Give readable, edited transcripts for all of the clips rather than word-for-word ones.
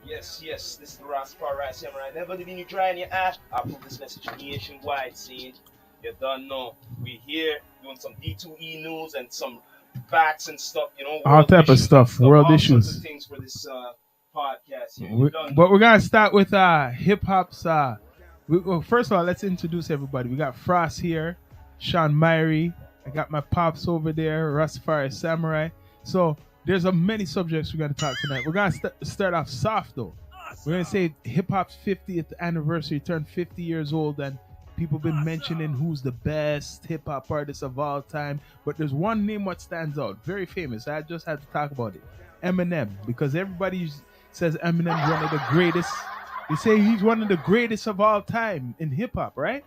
Yes, this is the Rastafari Samurai. Never leaving you dry in your ash. I put this message nationwide, saying you don't know. We here doing some D2E news and some facts and stuff, All world type of issues and stuff, stuff, world all sorts of issues. things for this podcast here. You don't But know. we're gonna start with hip hop's. Well, first of all, let's introduce everybody. We got Frost here, Sean Myrie. I got my pops over there, Rastafari Samurai. So there's many subjects we're gonna talk tonight. We're gonna start off soft though. We're gonna say hip hop's 50th anniversary turned 50 years old, and people been mentioning who's the best hip hop artist of all time. But there's one name what stands out, very famous. I just had to talk about it, Eminem, because everybody says Eminem's one of the greatest. They say he's one of the greatest of all time in hip hop, right?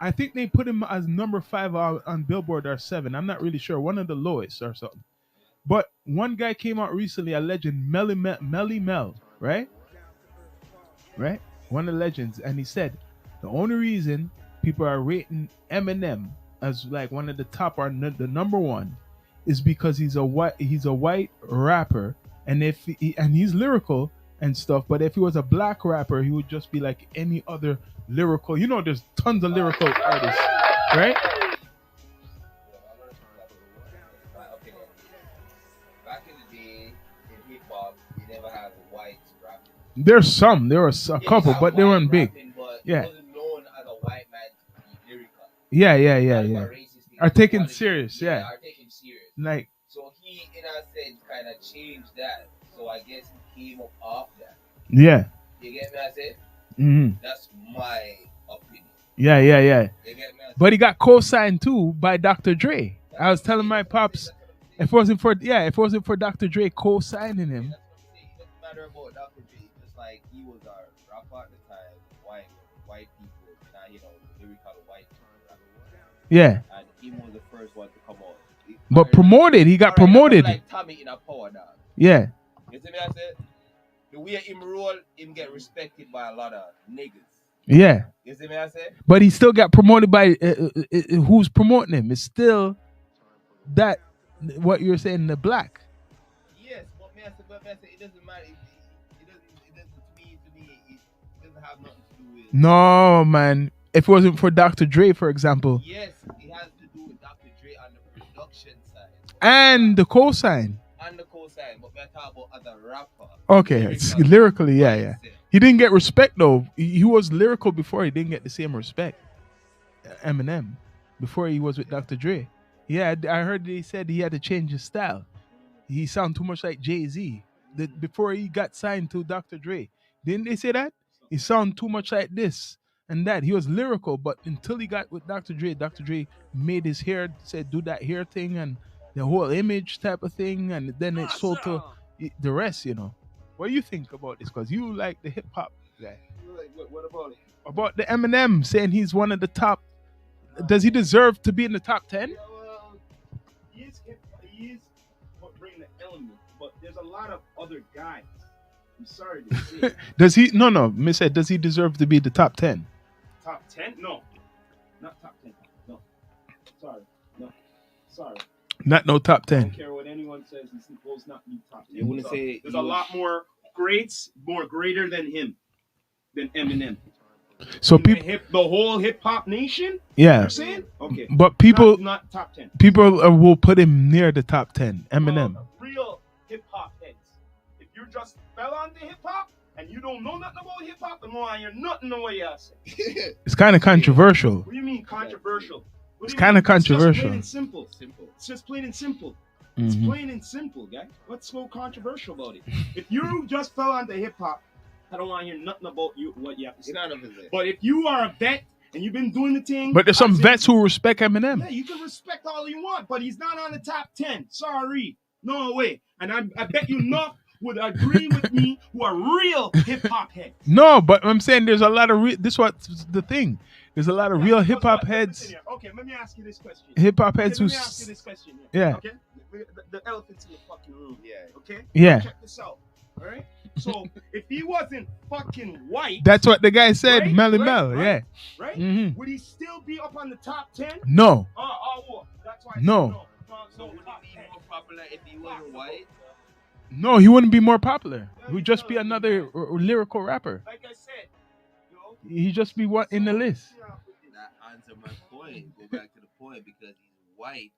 I think they put him as number 5 on Billboard or 7. I'm not really sure. One of the lowest or something. But one guy came out recently, a legend, Melly Mel, right? Right? One of the legends. And he said the only reason people are rating Eminem as like one of the top or the number one is because he's a white rapper, and and he's lyrical and stuff. But if he was a black rapper, he would just be like any other lyrical. There's tons of lyrical artists, right? Okay, back in the day in hip hop, you never had a white rapping. There was a Yeah, you couple, had but they white weren't big. rapping, but it Yeah, wasn't known as a white man to be lyrical. That's yeah. what racist things Are they taken wanted to- serious, yeah. are taken serious. Like, So he, in a sense, kind of changed that. So I guess he came up off that. yeah. You get me? I said Mm-hmm. that's my opinion. Yeah. You get me? I said, But he got co-signed too by Dr. Dre. I was telling my pops, if it wasn't for Dr. Dre co-signing him, That's what I'm saying. It doesn't matter about Dr. J. Just like he was a rapper at the time, white people, lyrical white people. yeah. And he was the first one to come out. But promoted, he got promoted. Like Tommy in a power dog. Yeah, You see me? I said the way him roll, him get respected by a lot of niggas. yeah. You see me? I said But he still got promoted by who's promoting him? It's still that what you're saying, the black. yes, but me I say it doesn't matter. It doesn't to me it doesn't have nothing to do with. No, man. If it wasn't for Dr. Dre, for example, Yes, it has to do with Dr. Dre on the production side. and the co-sign. And the co-sign, but we're talking about as a rapper. Okay, it's lyrically, yeah. He didn't get respect though. He was lyrical before. He didn't get the same respect. Eminem, before he was with Dr. Dre. Yeah, I heard they said he had to change his style. He sounded too much like Jay-Z. Before he got signed to Dr. Dre, didn't they say that? He sounded too much like this and that. He was lyrical, but until he got with Dr. Dre made his hair, said do that hair thing and the whole image type of thing, and then it sold to the rest. What do you think about this? Because you like the hip hop guy. Like, what about it? About the Eminem saying he's one of the top. Does he deserve to be in the top 10? Yeah, well, he is bringing the element, but there's a lot of other guys. I'm sorry to say. Does he? No. Miss said, does he deserve to be the top 10? Top 10? No. Not top 10. No. Sorry. No. Sorry. Not no top I 10. don't care what anyone says. He's supposed not to be top 10. You wouldn't say there's he a was- lot more greater than him, than Eminem. So In the people, the whole hip hop nation. yeah. You're saying? Okay. But people, not top 10. people will put him near the top 10. Eminem. Real hip hop heads. If you just fell onto hip hop and you don't know nothing about hip hop, and more, you're nothing the way you say. It's kind of controversial. What do you mean controversial? What It's do you kinda mean? It's just controversial. plain and simple. It's just plain and simple. It's Mhm. plain and simple, guys. What's so controversial about it? If you just fell onto hip hop, I don't want to hear nothing about you, what you have to say. None of it. But if you are a vet and you've been doing the thing, But there's some as in- vets who respect Eminem. Yeah, you can respect all you want, but he's not on the top 10. Sorry. No way. And I bet you enough would agree with me who are real hip hop heads. No, but I'm saying there's a lot of this. What's the thing? There's a lot of real hip hop heads. Listen here. Okay, let me ask you this question. Hip hop heads Okay, who. let me ask you this question here. Yeah. Okay? The elephant's in the fucking room. Yeah. Okay? Yeah. Check this out. All right? So, if he wasn't fucking white, That's what the guy said, Right, Melly right, Mel. right. Yeah. right? Mhm. Would he still be up on the top 10? No. Well, that's why I said No. no. So would top he be 10. more popular if he wasn't white? No, he wouldn't be more popular. He would just be another lyrical rapper. Like I said, He'd just be what in the list. That answer my point. Go back to the point because he's white.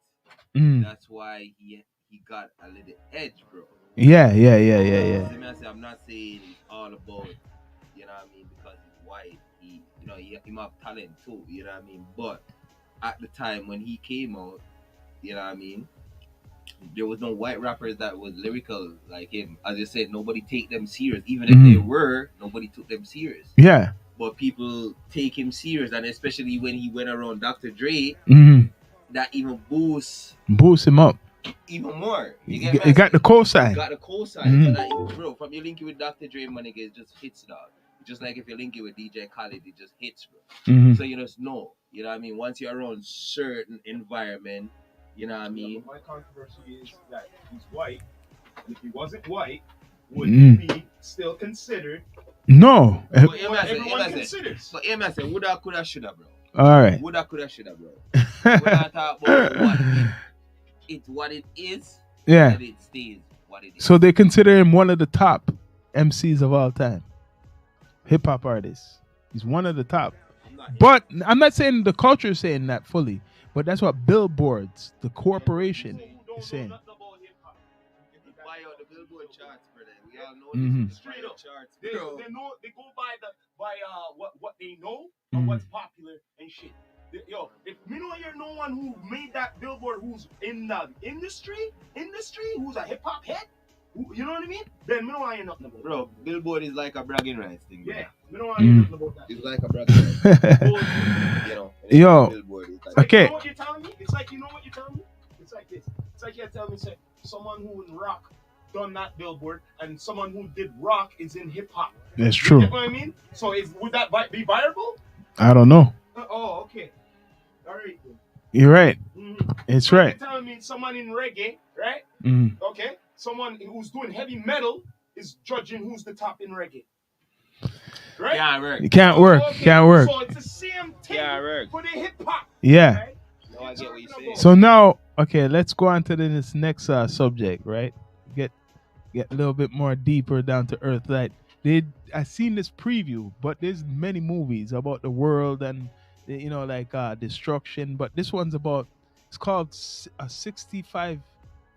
Mm. That's why he got a little edge, bro. Yeah. See me, I say, I'm not saying it's all about, you know what I mean, because he's white. He might have talent too, you know what I mean. But at the time when he came out, you know what I mean, there was no white rappers that was lyrical like him. As I said, nobody take them serious. Even if they were, nobody took them serious. Yeah. But people take him serious, and especially when he went around Dr. Dre, that even boosts him up even more. You It got the cosign. Got the cosign. So that, bro, from you link it with Dr. Dre, my nigga, it just hits, dog. Just like if you link it with DJ Khaled, it just hits, bro. So you just know, you know what I mean? Once you're around certain environment, you know what I mean? My controversy is that he's white. And if he wasn't white, would he be still considered? No. Everyone considers. But I said, woulda, coulda, shoulda, bro. All right. Woulda, coulda, shoulda, bro. We're not talking about what it is. Yeah. And it stays what it is. So they consider him one of the top MCs of all time. Hip hop artists. He's one of the top. But I'm not saying the culture is saying that fully. But that's what Billboards, the corporation, is saying. Buy out the Billboard charts, brother. We all know this. Straight up. Charts, They bro. know, they go by what they know and what's popular and shit. If me know you're no one who made that Billboard who's in the industry, who's a hip hop head, you know what I mean? Then me know I ain't nothing about. Bro, Billboard is like a bragging rights thing, bro. Yeah, me know I ain't nothing about that. It's like a bragging rights. You know. Yo. Billboard is like, Okay. You know what you're telling me? It's like, you know what you're telling me? It's like this. It's like you're telling me, say, someone who in rock done that Billboard and someone who did rock is in hip hop. That's true. You know what I mean? So would that be viable? I don't know. Oh, okay. All right. You're right. It's So right. you're telling me someone in reggae, right? Okay. Someone who's doing heavy metal is judging who's the top in reggae. Right? can't work. It can't work. Okay. Can't work. So it's the same thing Can't work. for the hip hop. Yeah. Right? No, I get what you're saying. So now, okay, let's go on to this next subject, right? Get a little bit more deeper down to earth. Like I seen this preview, but there's many movies about the world and destruction. But this one's about. It's called 65, I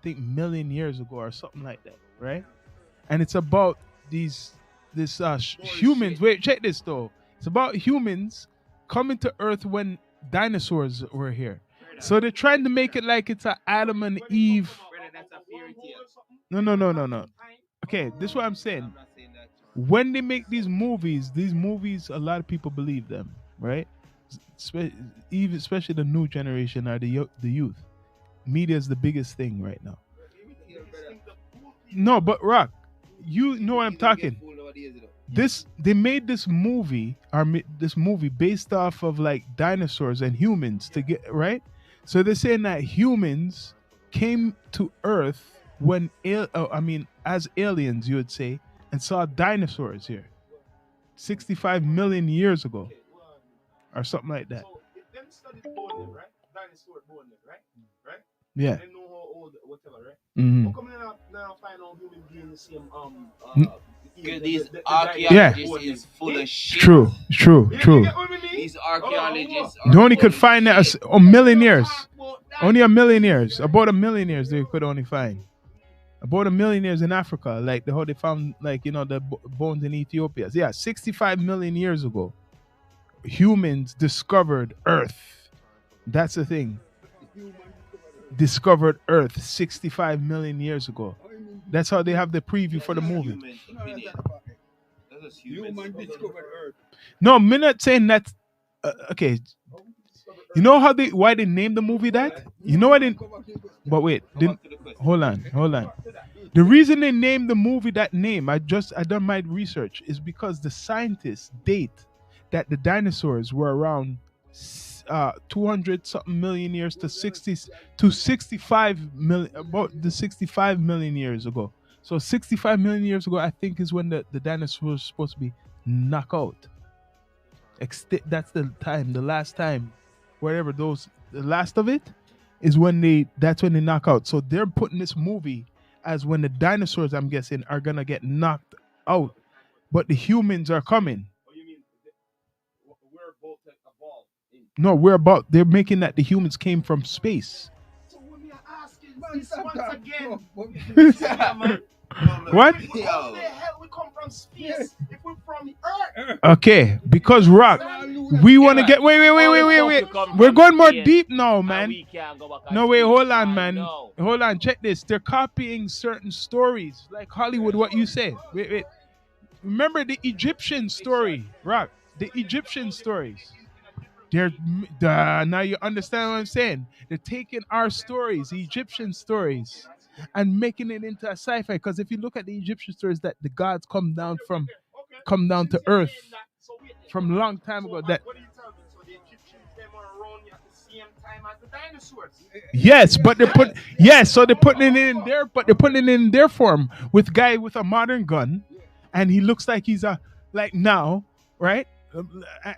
think, million years ago or something like that, right? And it's about humans. Shit. Wait, check this though. It's about humans coming to Earth when dinosaurs were here. So they're trying to make it like it's a Adam and Eve. Brother, that's a fairy tale. No. Okay, this is what I'm saying. I'm not saying that. When they make these movies, a lot of people believe them, right? Especially the new generation or the youth. Media is the biggest thing right now. No, but Rock, you know what I'm talking. They made this movie based off of like dinosaurs and humans to get right. So they're saying that humans came to Earth when as aliens, you would say, and saw dinosaurs here 65 million years ago or something like that. So if them studied bone, right? Dinosaur bone, right? Right? Yeah. They know how old, whatever, right? Mhm. How come they now find out human being the same These the archaeologists is full of shit. True. You get what I mean? These archaeologists They only could find that a million years. Only Only a million years. About a million years they could only find. About a million years in Africa, like how they found, the bones in Ethiopia. Yeah, 65 million years ago, humans discovered Earth. That's the thing. Discovered Earth 65 million years ago. That's how they have the preview for the movie. Human discovered Earth. No, I'm not saying that. Okay, you know why they named the movie that? You know what? But wait, hold on. The reason they named the movie that name, I done my research, is because the scientists date that the dinosaurs were around 200 something million years to 65 million, about the 65 million years ago. So 65 million years ago, I think, is when the dinosaurs were supposed to be knocked out. That's the last time, the last of it is when that's when they knock out. So they're putting this movie as when the dinosaurs, I'm guessing, are gonna get knocked out, but the humans are coming. Or you mean we're about to evolve? No, they're making that the humans came from space. So when we are asking this once again, Yeah, man. What? how the hell we come from space if we're from Earth? Okay, because Rock, we want to get wait. We're going more deep now, man. We can't go back. No, wait, hold on, man. Hold on, check this. They're copying certain stories, like Hollywood. What you say? Wait. Remember the Egyptian story, Rock? The Egyptian stories. Now you understand what I'm saying. They're taking our stories, the Egyptian stories, and making it into a sci-fi. Because if you look at the Egyptian stories, that the gods come down to Earth from a long time ago. That What do you tell me? So the Egyptians they were around at the same time as the dinosaurs. yes, but so they're putting it in there, but they're putting it in their form with guy with a modern gun, and he looks like he's like now, right?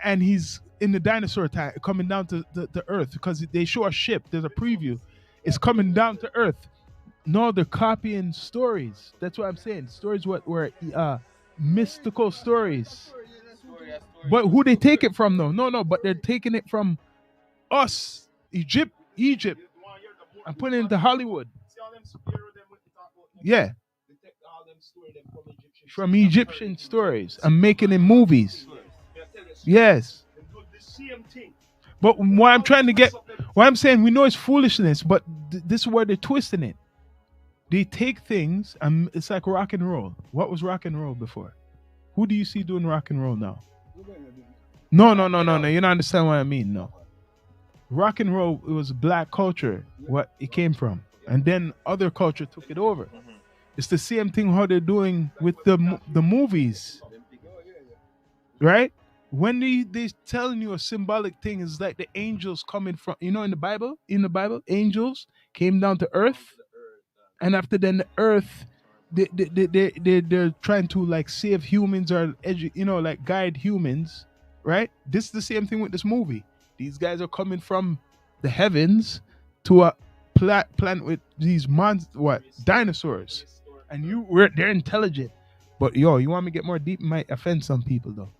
And he's in the dinosaur time coming down to the Earth because they show a ship. There's a preview. It's coming down to Earth. No, they're copying stories. That's what I'm saying. Stories what were mystical stories. But who they take it from though? No, but they're taking it from us, Egypt, and putting it into Hollywood. See all them superhero them with the talk about Yeah, they take all them story them from Egyptian stories and making it movies. Yeah, tell you, Yes. they do the same thing. But what I'm trying to get, what I'm saying, we know it's foolishness, but this is where they're twisting it. They take things, and it's like rock and roll. What was rock and roll before? Who do you see doing rock and roll now? No. You don't understand what I mean. No. Rock and roll, it was black culture, what it came from. And then other culture took it over. It's the same thing how they're doing with the movies. Right? When they telling you a symbolic thing is like the angels coming from, in the Bible, angels came down to earth. And after then the earth, they're trying to like save humans or like guide humans, right? This is the same thing with this movie. These guys are coming from the heavens to a planet with these dinosaurs, and they're intelligent. But you want me to get more deep? It might offend some people though.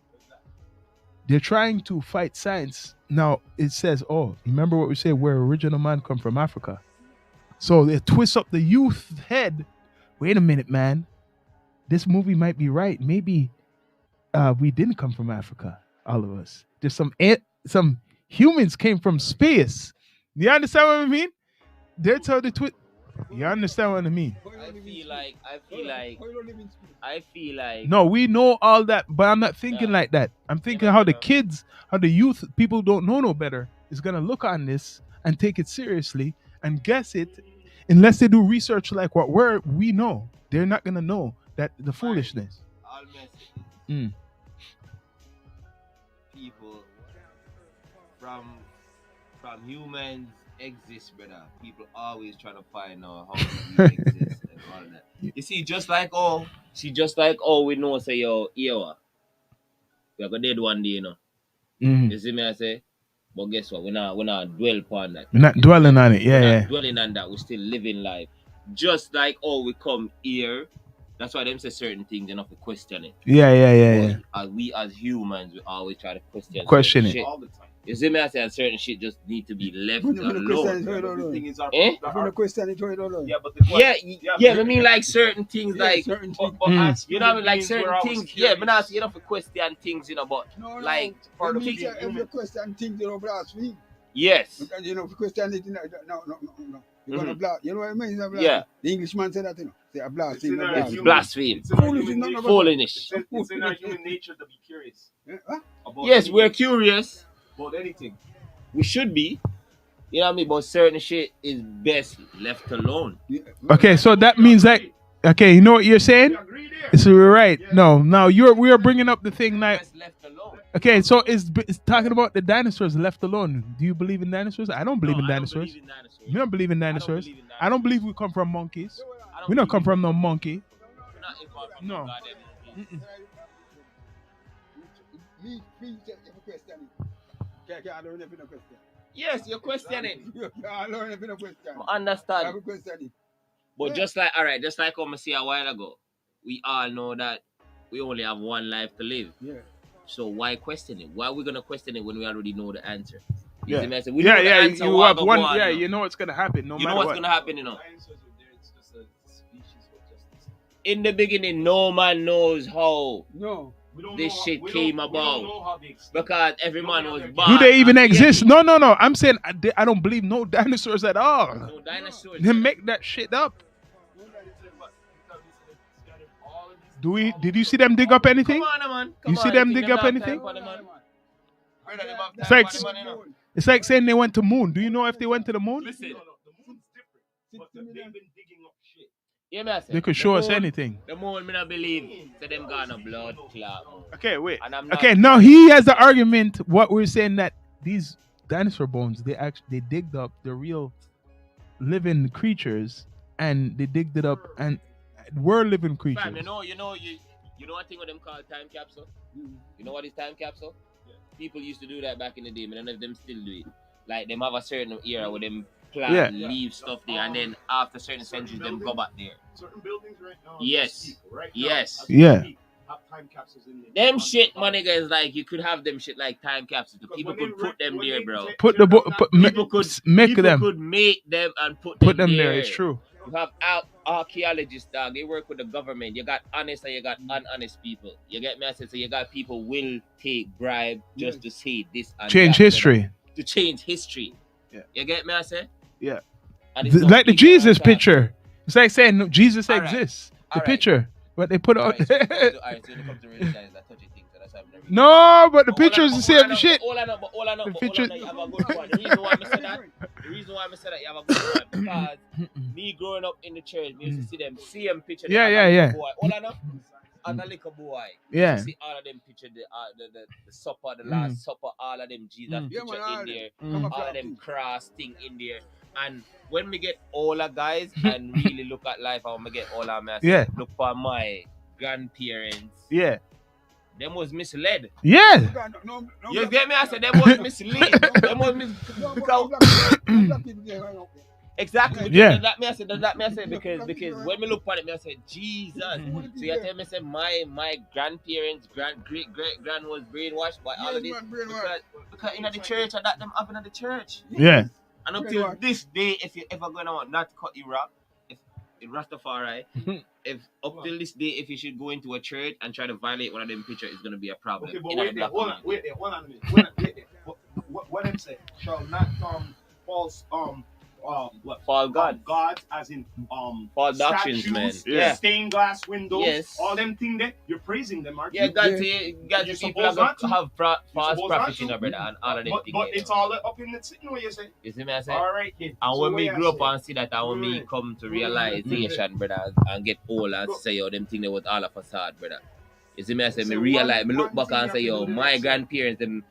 They're trying to fight science. Now it says, remember what we say? Where original man come from Africa. So they twist up the youth head. Wait a minute, man. This movie might be right. Maybe we didn't come from Africa, all of us. There's some humans came from space. You understand what I mean? They're telling the twist. You understand what I mean? I feel like No, we know all that, but I'm not thinking like that. I'm thinking how the youth, people don't know no better, is gonna look on this and take it seriously and guess it, unless they do research like what we know. They're not gonna know that the foolishness. All messages. People from humans exist, brother. People always trying to find out how we exist and all that. You see, just like we know say yo, we are gonna dead one day, You see me I say? But guess what? We're not dwell upon that. We're not dwelling on it. Yeah. Dwelling on that. We're still living life. Just like we come here. That's why them say certain things enough to question it. Yeah. We as humans, we always try to question it shit. All the time. You see me I say certain shit just need to be left alone. The thing is, I mean like certain things like certain things. you know what I mean, like certain things. Yeah, but not enough to question things, but like for the things. Every question things, blasphemy. Yes. Because if you question it, no. You're gonna blast. You know what I mean? Yeah. The Englishman said that, Say a blasphemy. It's blasphemy. Foolishness. It's in our human nature to be curious. Yes, we're curious about anything. We should be. You know what I mean? But certain shit is best left alone. Okay, so that means that. Okay, you know what you're saying? So we're right. Yeah. No, now we are bringing up the thing now. Okay, so it's talking about the dinosaurs left alone. Do you believe in dinosaurs? I don't believe in dinosaurs. You don't believe in dinosaurs? I don't believe we come from monkeys. We don't come from no monkey. No. Yes, you're questioning. I learn if you don't question. Understand. But just like how I said a while ago, we all know that we only have one life to live. Yeah. So why question it? Why are we gonna question it when we already know the answer? Yeah. See me? I say, we know the answer. You what have go one. on, Yeah, you know. you know what's gonna happen. No You matter know what's what. gonna happen, you know. Dinosaurs are there. It's just a species with just In the beginning, no man knows how No. we don't this know shit we came don't, We about. don't know how they extinct. Because every man was born. Do they even a exist? baby. No. I'm saying I don't believe no dinosaurs at all. No dinosaurs. They make that shit up. Did you see them dig up anything? Come on, man. You see them dig up anything? It's like it's like saying they went to moon. Do you know if they went to the moon? Listen. No, the moon's different. But they've been digging up shit. Yeah, me I say, They could the show us moon- anything. The moon, me not believe. So them gonna blood clot. Okay, wait. And I'm not- Okay, now he has the argument. What we're saying that these dinosaur bones, they digged up the real living creatures, and they digged it up, and we're living creatures. Fam, you know what thing what them call time capsule? You know what is time capsule? Yeah. People used to do that back in the day, but none of them still do it. Like them have a certain era where them plant, leave stuff there, and then after certain centuries, them go back there. Certain buildings right now. Yes. Right Yes. Now, Yeah. have time capsules in there. Them shit, my nigga, is like you could have them shit like time capsules. The people could put them there, bro. Put the People could make people them could make them and put them there. It's true. You have archaeologists, dog. They work with the government. You got honest and you got unhonest people. You get me? I said, so you got people will take bribe just to say this and Change that, history. to change history. Yeah. You get me? I say. Yeah. And it's Like the people Jesus like that. picture. It's like saying no, Jesus All right. exists. All The right. picture, but they put out. Alright, so when it comes to religion, that touchy thing, so that's why I'm not really- No, but the But all picture I is know- the same shit. All I know, The you picture- have a good point. The reason why I said that, you have a good point, because me growing up in the church, we used to see them same picture. Yeah, as a yeah, little yeah. Boy. All I know, as a little boy, Yeah. you see all of them picture, the supper, the last supper, all of them Jesus Mm. Yeah, picture man, in there, Mm. all of them cross thing in there. And when we get older guys and really look at life, I'm gonna get older, man. Yeah. Look for my grandparents. Yeah. Them was misled. Yeah. No, You get me? I said them was misled. Them was black people get hung up. exactly. Yeah. Does that me I say because when we look at it, me I say Jesus. Mhm. So you tell me say my grandparents, great grand was brainwashed by all of this because in the church and that them happen at the church. Yeah. And up till this day, if you ever gonna want not to cut you rap, if in Rastafari, if up till this day, if you should go into a church and try to violate one of them pictures, it's gonna be a problem. Okay, but in the wait there, black hold on, community. wait a minute. Wait there. What them say? Shall not false what? False gods. Gods as in False doctrines, statues, man. Yeah. stained glass windows, Yes. all them thing there. You're praising them, aren't Yeah, you? God Yeah. say God You're say people supposed not to. have false supposed not prophets to. in our brother and all of them But things. it's all up in the sitting where you say. You see me I say? All right, then. And So when what me you grew up say? and see that, and when me Right. come to realization, brother, and get old and say, yo, them thing they was all a facade, brother. You see me, I say, me So realize, one- me look one back thing and you say, have to yo, do my is- grandparents, them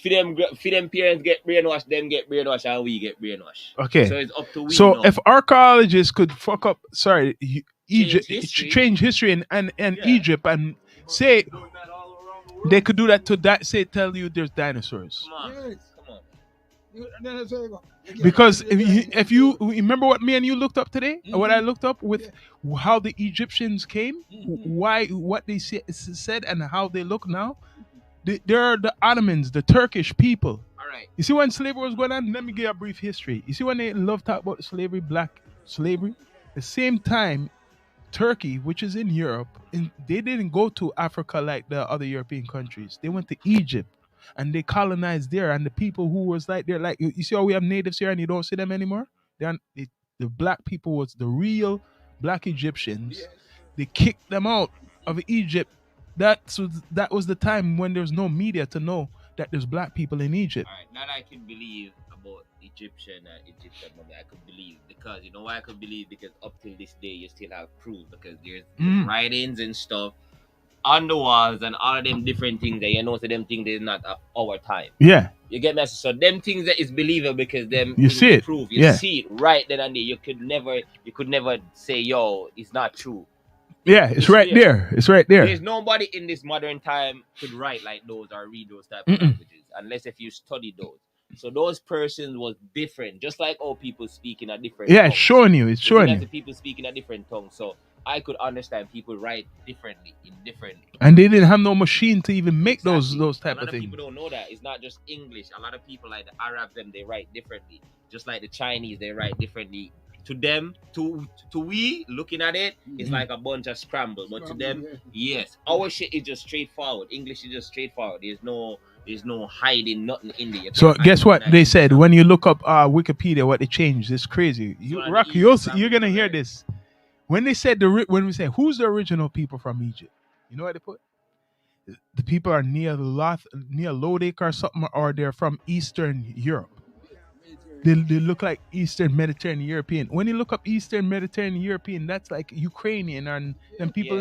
for them parents get brainwashed, them get brainwashed, and we get brainwashed. Okay. So it's up to we So now. if archaeologists could fuck up, Egypt, history. change history and Yeah. Egypt and say Doing that all around the world. they could do that to that, say tell you there's dinosaurs. Come on, Yes. come on. And then that's how you go. Because if you remember what me and you looked up today, what I Mhm. looked up with how the Egyptians came, Mhm. what they said, and how they look now, they're the Ottomans, the Turkish people. All right. You see when slavery was going on? Let me give you a brief history. You see when they love talk about slavery, black slavery? The same time, Turkey, which is in Europe, they didn't go to Africa like the other European countries. They went to Egypt and they colonized there. And the people who was like, they're like, you see how we have natives here and you don't see them anymore? The black people was the real black Egyptians. They kicked them out of Egypt. That was the time when there's no media to know that there's black people in Egypt. All right, that I can believe about Egyptian mummy. I could believe because you know why I could believe because up till this day you still have proof because there's writings and stuff on the walls and all of them different things that you know so them things is not of our time. Yeah. You get me? So them things that is believable because them You things see it. proof. You Yeah. see it right then and there. You could never say, yo, it's not true. Yeah, it's right there. It's right there. There's nobody in this modern time could write like those or read those type of Mm-mm. languages unless if you study those. So those persons was different, just like all people speaking a different. Yeah, tongue. it's showing you. It's showing That's you. the people speaking a different tongue. So I could understand people write differently in different. And they didn't have no machine to even make those Exactly. type A lot of things. people don't know that. It's not just English. A lot of people like the Arabs, them, they write differently. Just like the Chinese, they write differently. To them, to we looking at it, it's like a bunch of scramble. But to them, yes, our shit is just straightforward. English is just straightforward. There's no hiding nothing in there. So guess what they said when you look up Wikipedia? What they changed? It's crazy. Rock, you're gonna hear this. When they said when we say who's the original people from Egypt, you know what they put? The people are near Lodic or something, or they're from Eastern Europe. They look like Eastern Mediterranean European. When you look up Eastern Mediterranean European, that's like Ukrainian and them people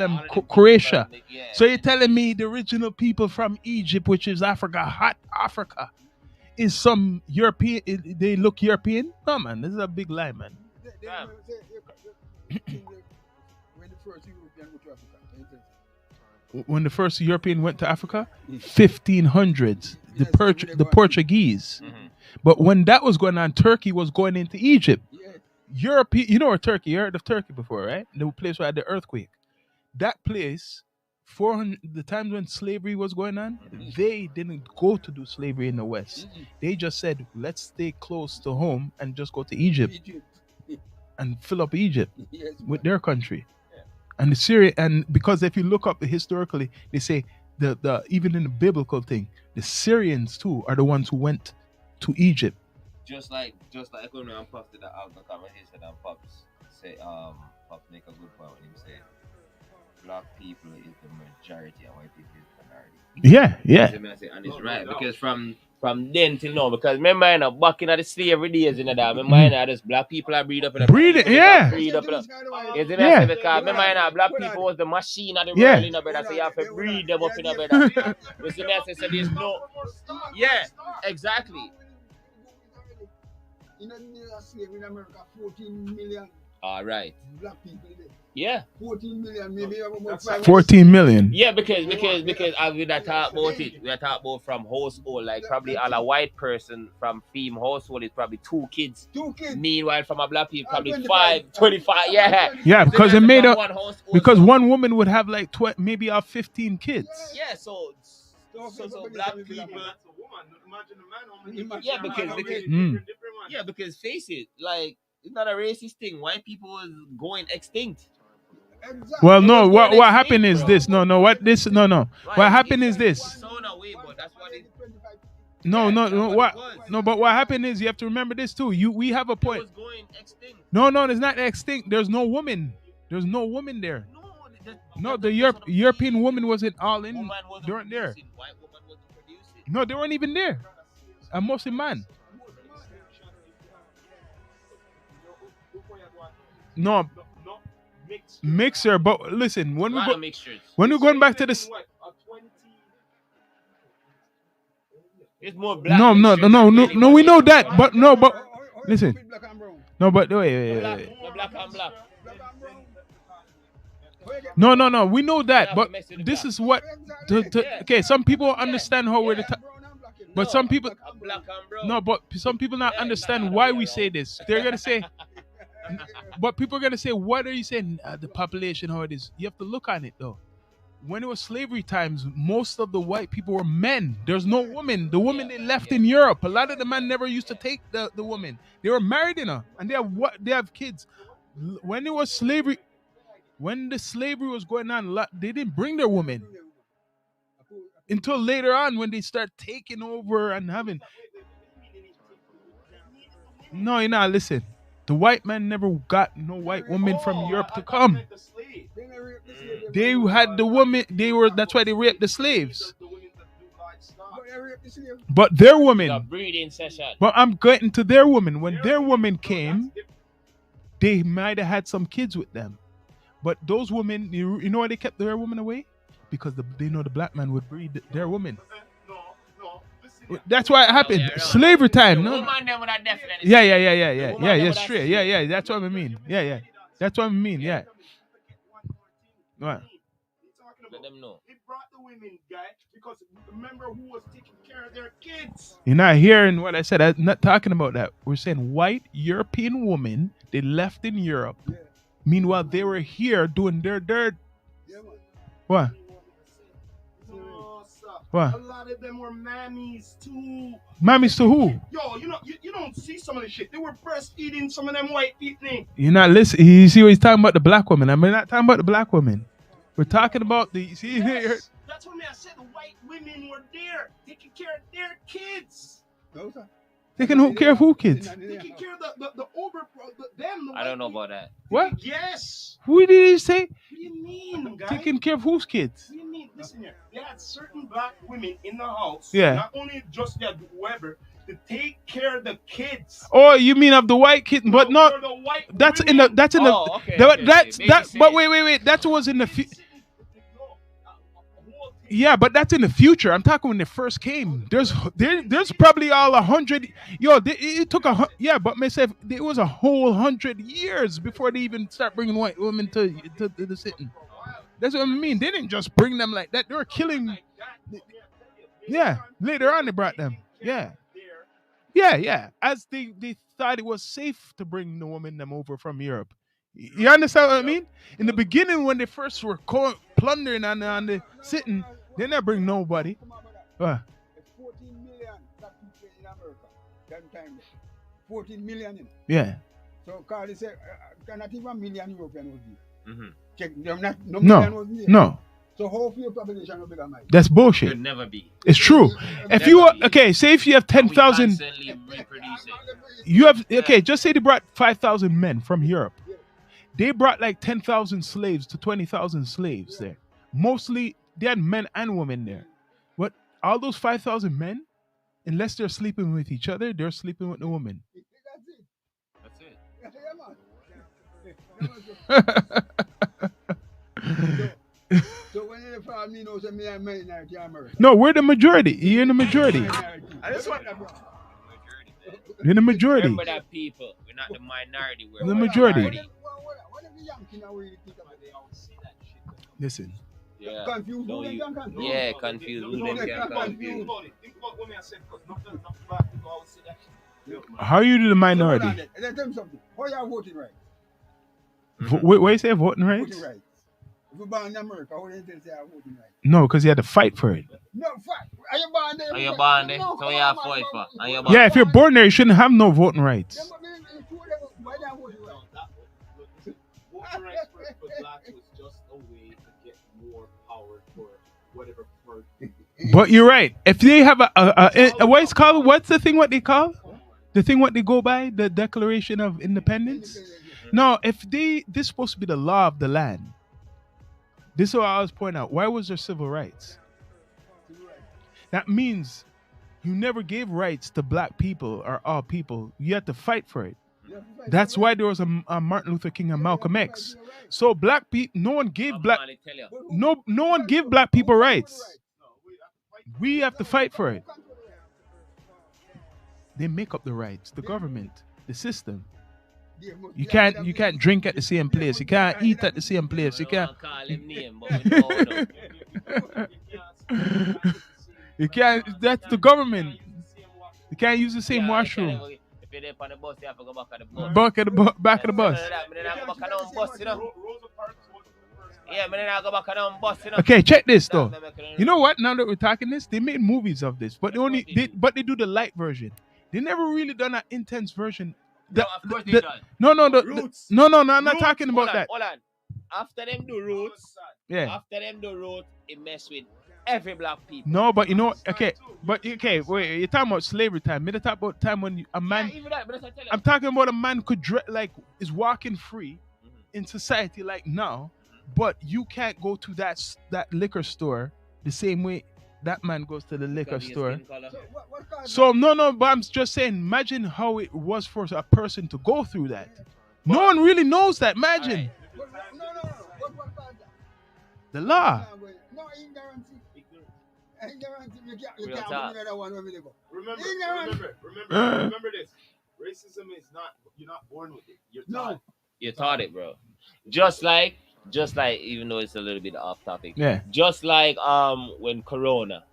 Croatia. So you're telling me the original people from Egypt, which is Africa, hot Africa, is some European? They look European? No, man, this is a big lie, man. When the first European went to Africa, 1500s, the Portuguese. Mm-hmm. But when that was going on, Turkey was going into Egypt. Europe, you know where Turkey? You heard of Turkey before, right? The place where had the earthquake. That place, 400 the times when slavery was going on, they didn't go to do slavery in the West. They just said, let's stay close to home and just go to Egypt and fill up Egypt with their country. And the Syria, and because if you look up historically, they say the even in the biblical thing, the Syrians too are the ones who went to Egypt. Just like when I'm Pops did the conversation and Pops say Pops make a good point when he say black people is the majority and white people is the minority. Yeah. And it's right because from then till now, because remember you know, back in the slavery days, you know that remember you know, just black people are breed up in the breed up in the because remember you know, black people was the machine of the world, you know, brother, so you have to breed them up in the brother. You see me I say so there's no exactly. In slavery in America, 14 million. All right. Black people there. Yeah. 14 million, maybe about 14 million. Yeah, because as we talk about it, we are talking about from household, like probably all a white person from female household is probably 2 kids. 2 kids. Meanwhile, from a black people, probably 25. 25. Yeah. Yeah, because it made up. Because so, one woman would have like maybe 15 kids. Yeah, so black people. Yeah, because face it, like it's not a racist thing. White people is going extinct. Exactly. Well, no. What happened is this. No. What happened is this. No. But what happened is you have to remember this too. We have a point. It was going extinct. No, it's not extinct. There's no woman. There's no woman there. No, the European woman wasn't all in. They weren't there. White woman wasn't producing. No, they weren't even there. Mostly man. No, mixer. But listen, when we're going back to this. It's more black. No. We know that, but listen. No, but wait. Black and black. No. We know that, but this is what. Okay, some people understand how we're the. But some people. No, but some people not understand why we say this. They're gonna say. But people are gonna say, "What are you saying? The population, how it is?" You have to look on it though. When it was slavery times, most of the white people were men. There's no women. The women they left in Europe. A lot of the men never used to take the woman. They were married in her, and they have kids. When it was slavery, when the slavery was going on, they didn't bring their women until later on when they start taking over and having. No, you're not. Listen. The white man never got no white woman from Europe to come. They had the woman. That's why they raped the slaves. But their women. Breeding session. But I'm getting to their women. When their women came, they might have had some kids with them. But those women, you know why they kept their women away? Because they know the black man would breed their women. That's why it happened. Slavery time, no? Yeah, straight. Yeah, that's what I mean. Yeah. That's what I mean, yeah. Right. about. Let them know. It brought the women, guy, because remember who was taking care of their kids. You're not hearing what I said. I'm not talking about that. We're saying white European women, they left in Europe. Yeah. Meanwhile, they were here doing their dirt. Yeah, man. What? No, sir. What? A lot of them were mammies too. Mammies to who? Yo, you don't see some of the shit. They were breastfeeding some of them white people. You're not listening. You see what he's talking about? The black woman. I'm not talking about the black woman. We're talking about the. See, Yes, that's what I said. The white women were there taking care of their kids. No, sir. taking care of who kids? Taking care of the over them. I don't know about that. What? Yes. Who did he say? What do you mean, guy? Taking care of whose kids? What do you mean? Listen here. They had certain black women in the house. Yeah. Not only just that whoever to take care of the kids. Oh, you mean of the white kid? But No, not. for the white That's women. in the. That's in the. Oh, okay, that- okay, that's okay. that. Babysit. But wait. That was in the. Yeah, but that's in the future. I'm talking when they first came. There's probably all 100. Yo, it took yeah, but myself, it was a whole 100 years before they even start bringing white women to the sitting. That's what I mean. They didn't just bring them like that. They were killing. Yeah, later on they brought them. Yeah. As they thought it was safe to bring the woman them over from Europe. You understand what I mean? In the beginning, when they first were plundering on the sitting, they never bring nobody. What? It's 14 million black people in America. That time, 14 million. Yeah. So Carly said, not even 1 million European was there. Mm-hmm. Check, no million was there. No. So how few population will become mine? That's bullshit. Could never be. It's true. If Never you be. okay, say if you have 10,000, We constantly reproducing. you have okay. Just say they brought 5,000 men from Europe. They brought like 10,000 slaves to 20,000 slaves there. Mostly they had men and women there. But all those 5,000 men, unless they're sleeping with each other, they're sleeping with the woman. That's it. That's it. So when they found me, know, say me and minority America. No, we're the majority. You're in the majority. I just want You're the majority. Remember that people. We're not the minority. We're The majority. What if the Yankee now really think about it? Listen. Yeah. Confused. No, Who you- them can confuse? Yeah, confused. Who them can Think confuse? about it. Think about what I said, because nothing black people always say that shit. How are you the minority? Let them something. How you voting rights? What you say, voting rights? Voting rights. If you born in America, how they say I voting rights? No, because you had to fight for it. No, fuck. Are you born there? Are you born there? So you have fight for. Are you born? Yeah, if you're born there, you shouldn't have no voting rights. Why they have voting rights? Voting rights for blacks was just a way to get more power for whatever party. But you're right. If they have a what it's called? What's the thing? What they call? The thing what they go by? The Declaration of Independence? No, if this is supposed to be the law of the land. This is what I was pointing out. Why was there civil rights? That means you never gave rights to black people or all people. You had to fight for it. That's why there was a Martin Luther King and Malcolm X. So black people, no one gave black, I'll tell you. no one gave black people rights. We have to fight for it. They make up the rights. The government, the system. You can't drink at the same place. You can't eat at the same place. You We can't. don't call him name, but we know him. You can't. That's the government. You can't use the same Yeah, washroom. If you're there on the bus, you have to go back on the bus. Back of the bus. Then I go back on the bus, you know. Yeah, but then I go back on the bus, you know. Okay, check this though. You know what? Now that we're talking this, they made movies of this, but they do the light version. They never really done an intense version. No, of course they done. No, I'm Roots. not Roots, talking about that. Hold on. After them do roots, Yeah. it mess with every black people. No, but you know, okay, wait, you're talking about slavery time. Me talk about time when a man. Yeah, even that, but that's what I tell I'm talking about a man could is walking free in society like now, but you can't go to that liquor store the same way that man goes to the liquor store. So no, but I'm just saying, imagine how it was for a person to go through that. No one really knows that. Imagine No. What cause that? the law. No, ignorance. You Real can't talk. put another one where we go. Remember this. Racism is not, you're not born with it. You're No. taught. You taught it, bro. Just like just like, even though it's a little bit off topic, Yeah. just like when Corona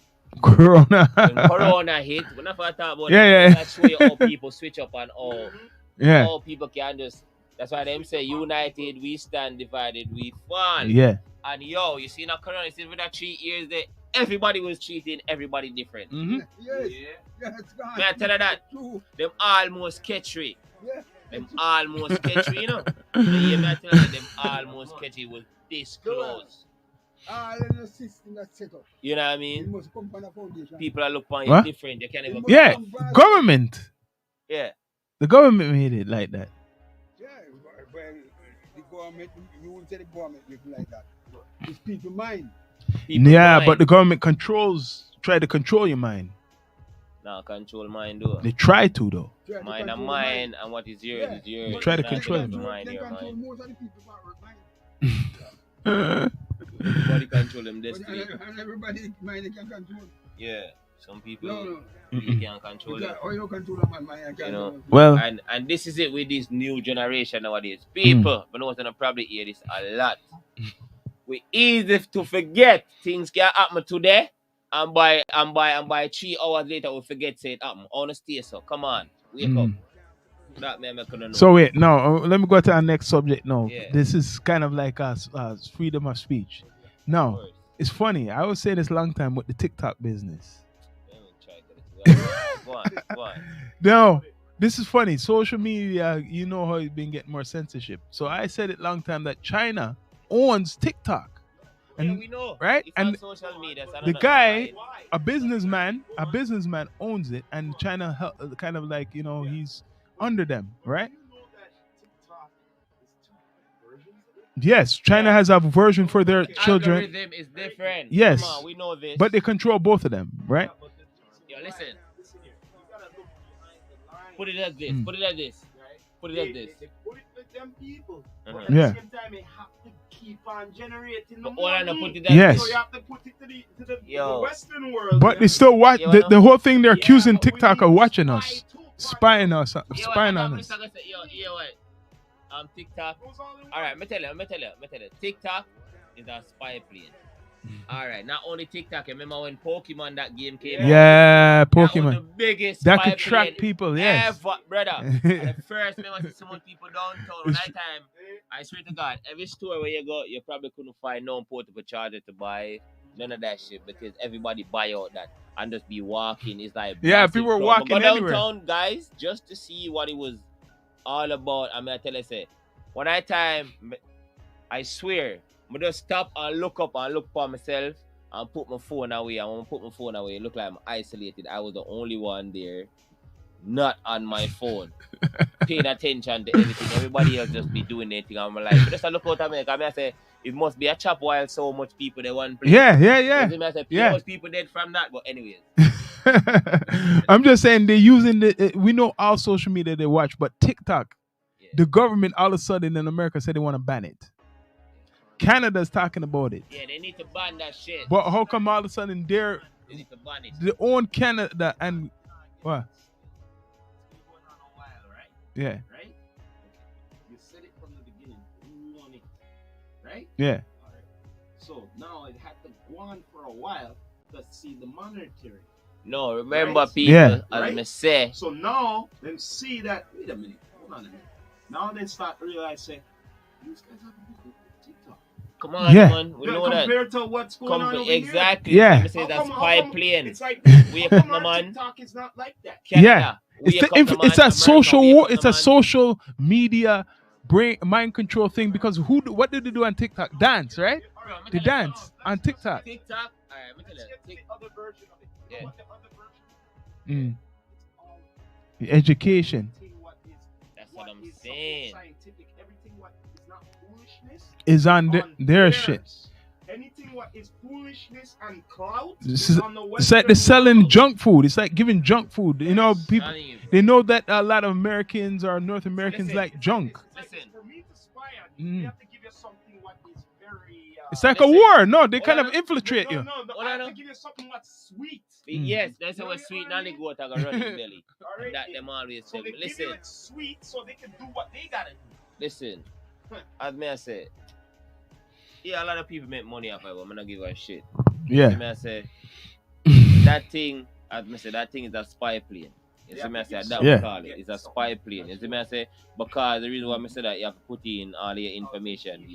hit, when I talk about Yeah. that's where all people switch up and all Yeah. people can just. That's why them say united we stand, divided we fall. Yeah. And yo, you see now Corona, see for that 3 years that everybody was treating everybody different. Mm-hmm. Yes. Yeah. Yes, God. May I tell you that? True. Them almost catchy. Yeah. Them almost catchy, you know. Yeah, may I tell you, them almost catchy was this close. All in the system that's set up. You know what I It mean? must come from the foundation. People are looking on you What? different. You can't even. Yeah. Government. Yeah. The government made it like that. Yeah, well, the government, you wouldn't say the government looking like that. It's people mind. People Yeah, mind. but the government try to control your mind. Now control mind though. They try to though. Try to Mind control and the mind, and what is yours Yeah. is yours. But Try to Not control just it. mind, They your control mind. most of the people mind. Everybody control them But, destiny. and everybody mind they can control. Yeah. Some people No. you can't control Because it. all you control of my mind, I can't You know. control. Well, And this is it with this new generation nowadays. People, but no one's gonna probably hear this a lot. We easy to forget things can happen today, and by 3 hours later we forget say it happen. On the stay so. Come on, wake up. That man I couldn't know. so wait, no, let me go to our next subject now. Yeah. This is kind of like freedom of speech. Now, Words. it's funny. I was saying this long time with the TikTok business. Let me try to- Go on. No, this is funny. Social media, you know how it's been getting more censorship. So I said it long time that China owns TikTok. Yeah, And we know. right? It's on And social media. So I the don't know guy, why. a businessman owns it, and China kind of like, he's under them, right? You know that TikTok is two versions of it? Yes, China has a version for their children, Algorithm is different. Yes. Come on, we know this. but they control both of them, right? Yeah, but the reason Yo, why- listen. Listen here. You gotta look behind the line. Put it as this. Mm. Put it as this. Right? Put it They- as this. They put it with them people. Uh-huh. But at Yeah. the same time, they have to keep on generating the But all I know, money. put it as Yes. So you have to put it to the Yo. Western world. But they still watch You the know? whole thing. They're Yeah, accusing but we TikTok need of to watching spy us, too, spying on us. Yo, what? TikTok. Goes all in All right, one. me tell you. TikTok is a spy plane. All right, not only TikTok. Remember when Pokemon that game came out? Yeah, That was Pokemon. the biggest That spy could track plane people. Yes. ever, brother. And the first time I see so much people downtown It's night time. I swear to God, every store where you go, you probably couldn't find no portable charger to buy. None of that shit because everybody buy out that and just be walking. It's like Yeah, massive people were crowd. walking But go anywhere. downtown, guys, just to see what it was all about. I mean, I tell you, say, one night time, I swear, I just stop and look up and look for myself and put my phone away. And when I put my phone away, it looked like I'm isolated. I was the only one there, not on my phone, paying attention to everything. Everybody else just be doing their thing. I'm like, but just a look out at me. I say, it must be a chop while so much people they want to play. Yeah. I say, Yeah. much people dead from that. But anyways, I'm just saying they're using we know all social media they watch, but TikTok, yeah. the government all of a sudden in America said they want to ban it. Canada's talking about it. Yeah, they need to ban that shit. But how come all of a sudden They need to ban it. they own Canada and what? It's been going on a while, right? Yeah. Right? You said it from the beginning. You want it. Right? Yeah. All right. So now it had to go on for a while to see the monitoring. No, remember Right. people, Yeah. as Right. me say, So now them see that. Wait a minute. Hold on a minute. Now they start to realize, say, these guys have a good TikTok. come on, Yeah. man, we know that. Compared to what's going on over Exactly. Yeah. Let me say How that come- spy how come- plane. It's like Wake how up, come my our man. TikTok is not like that. Yeah. Canada, It's wake up, my man. it's a America, social wake up, it's my a man. social media mind control thing because what did they do on TikTok? Dance, right? All right, They dance on TikTok. TikTok. All right, let me tell Let's you. get to the other version of it. You know Yeah. what the other version is? Mm. It's all Education everything what is That's what I'm is saying. scientific, everything what is not foolishness is on their theirs. shit. Anything what is foolishness and clout This is is- on the It's like they're Western selling world. junk food. It's like giving junk food. You know, people Not even. they know that a lot of Americans or North Americans Listen, like junk. It's like Listen. for me to spy on you, Mm. we have to give you something what is very. It's like a Listen. war. No, they Hold kind on. of infiltrate you. No, Hold I have on. to give you something what's sweet. Mm. Yes, that's You how know it's sweet. what Now I they mean? go to run in belly. All right. That them always So say. they give Listen, you it sweet so they can do what they gotta do. listen. As me I say, Yeah, a lot of people make money off of it. I'm not give a shit. Yeah. See me I say that thing, as I say, that thing is a spy plane. You see me I say that Yeah. we call it. It's a spy plane. You see me I say because the reason why I say that you have to put in all your information.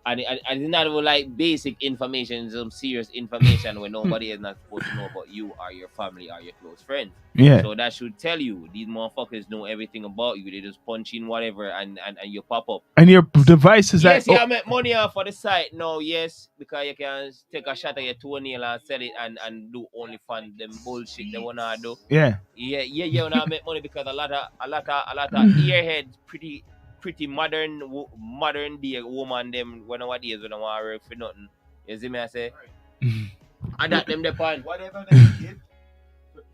And it's not even like basic information, some serious information where nobody is not supposed to know about you or your family or your close friends. Yeah. So that should tell you these motherfuckers know everything about you. They just punch in whatever and you pop up. And your device is Yes, like, you make money off of the site now, yes, because you can take a shot at your toenail and sell it and do only fun them bullshit they wanna do. yeah. You wanna make money because a lot of earheads, pretty modern day woman them when nowadays when I want to work for nothing. You see me I say? And that them depend. Whatever they give,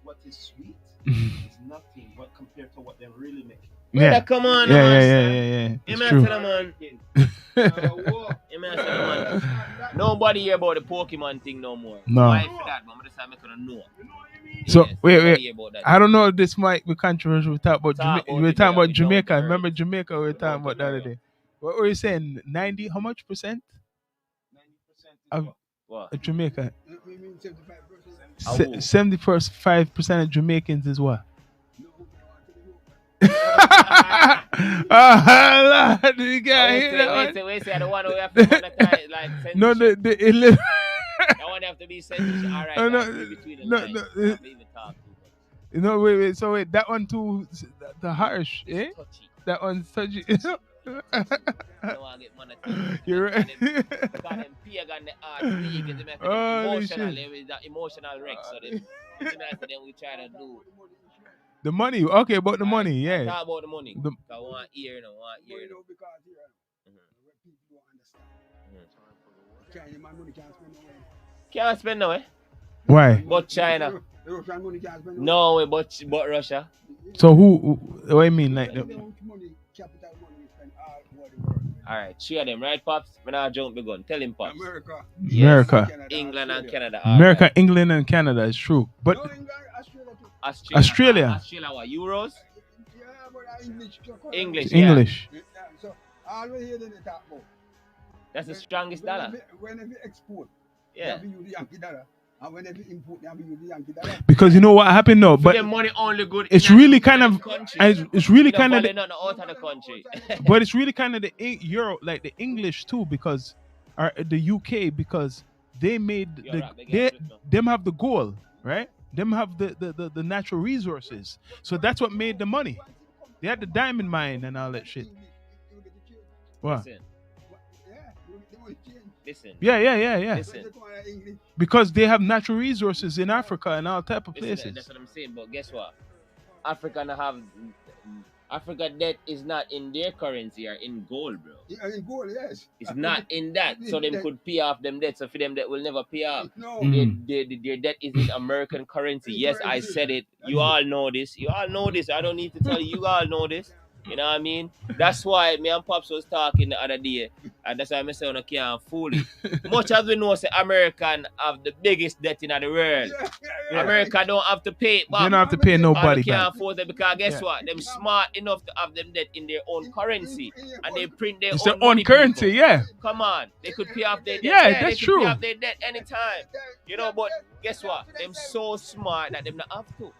what is sweet is nothing but compared to what they really make. Yeah, Yeah. come on, Yeah, man. It's You true. may tell them, man. Nobody hear about the Pokemon thing no more. No. Why for that? But I'm just saying, I couldn't know. So, Yes, wait. nobody hear about that. I don't know if this might be controversial. We talk about Talk about we were it, talking yeah, about we Jamaica. don't Remember Jamaica we were talking about the other day. What were you saying? 90, how much percent 90% of What? Jamaica? We mean 75%. 75% of Jamaicans is what? No, we want to do Oh, Lord, you can't hear that one. Wait, say the one who have to monetize like censorship. No, That one have to be censorship. All right, Oh, no, guys, between the no, lines. no, Don't even talk too much. No, wait. So wait, that one too, the harsh, eh? It's touchy. That one's touchy. I don't want to get monetized. You're right. Because them pig and the art league is Holy emotional. shit. With that emotional wreck. So then we try to do. The money, okay, about the money, yeah. Talk about the money. The- Because I want ear, no, want ear. You No. know, because here, where people don't understand. China, my money can't spend no way. Can't spend no way. Why? But China. The Russian money can't spend no way. No way, but Russia. So who what I mean, like, How much money, capital money we spend all over the world? Alright, three of them, right, Pops? When I jump the gun, tell him, Pops. America. Yes. America. Canada, England and Australia. Canada. all America, right. England, and Canada is true. But No, England, Australia too. Australia. Australia, what? Euros? Yeah, but English. English. Yeah. English. Yeah, so all we hear them talk about. That's the strongest dollar. Whenever you export, Yeah. you use the Yankee dollar. And whenever you import, you use the Yankee dollar. Because you know what happened now, But but the money only good. it's in really a kind of, country. it's really You know, kind of, value not out of the country. but it's really kind of the Euro, like the English too, because the UK, because they made You're right, they get it now. them have the gold, right? Them have the natural resources, so that's what made the money. They had the diamond mine and all that shit. What? Listen. Yeah. Listen. Because they have natural resources in Africa and all type of Listen, places. that's what I'm saying. But guess what? Africa debt is not in their currency or in gold, bro. In gold, yes. It's not in that, so them could pay off them debt. So for them, that will never pay off. No. Their debt is in American currency. Yes, I said it. You all know this. I don't need to tell you. You all know this. You know what I mean? That's why me and Pops was talking the other day, and that's why I say I can't fool it. Much as we know, say American have the biggest debt in the world. America don't have to pay it back. They don't have to pay nobody And they back. can't afford it because guess Yeah. what? Them smart enough to have them debt in their own currency, and they print their It's own their own money, currency, people. yeah. Come on, they could pay off their debt. Yeah, they that's could true. Pay off their debt anytime. You know, but guess what? Them so smart that them not have to.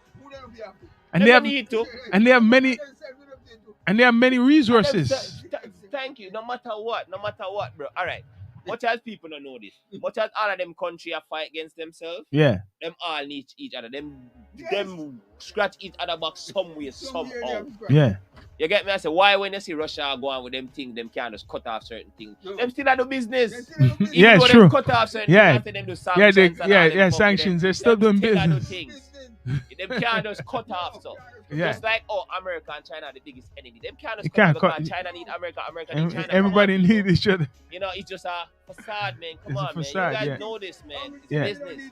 And They they don't have need to. many resources. Thank you. No matter what, bro. All right. Much as people don't know this, much as all of them country are fight against themselves, Yeah. them all need each other. Them scratch each other back somewhere, somehow. Yeah. You get me? I say, why when you see Russia go on with them things, them can't just cut off certain things. No. Them still do business. Yeah, it's though true. them cut off certain Yeah. things after them do sanctions. Sanctions. They're still doing business. Them can't just cut off stuff. Yeah. Just like, America and China are the biggest enemy. Them can't just You cut can't off cut- because China need America, America need China. Come Everybody on, need each other. You know, it's just a facade, man. Come It's a on, man. facade, You guys yeah. know this, man. It's Yeah. business.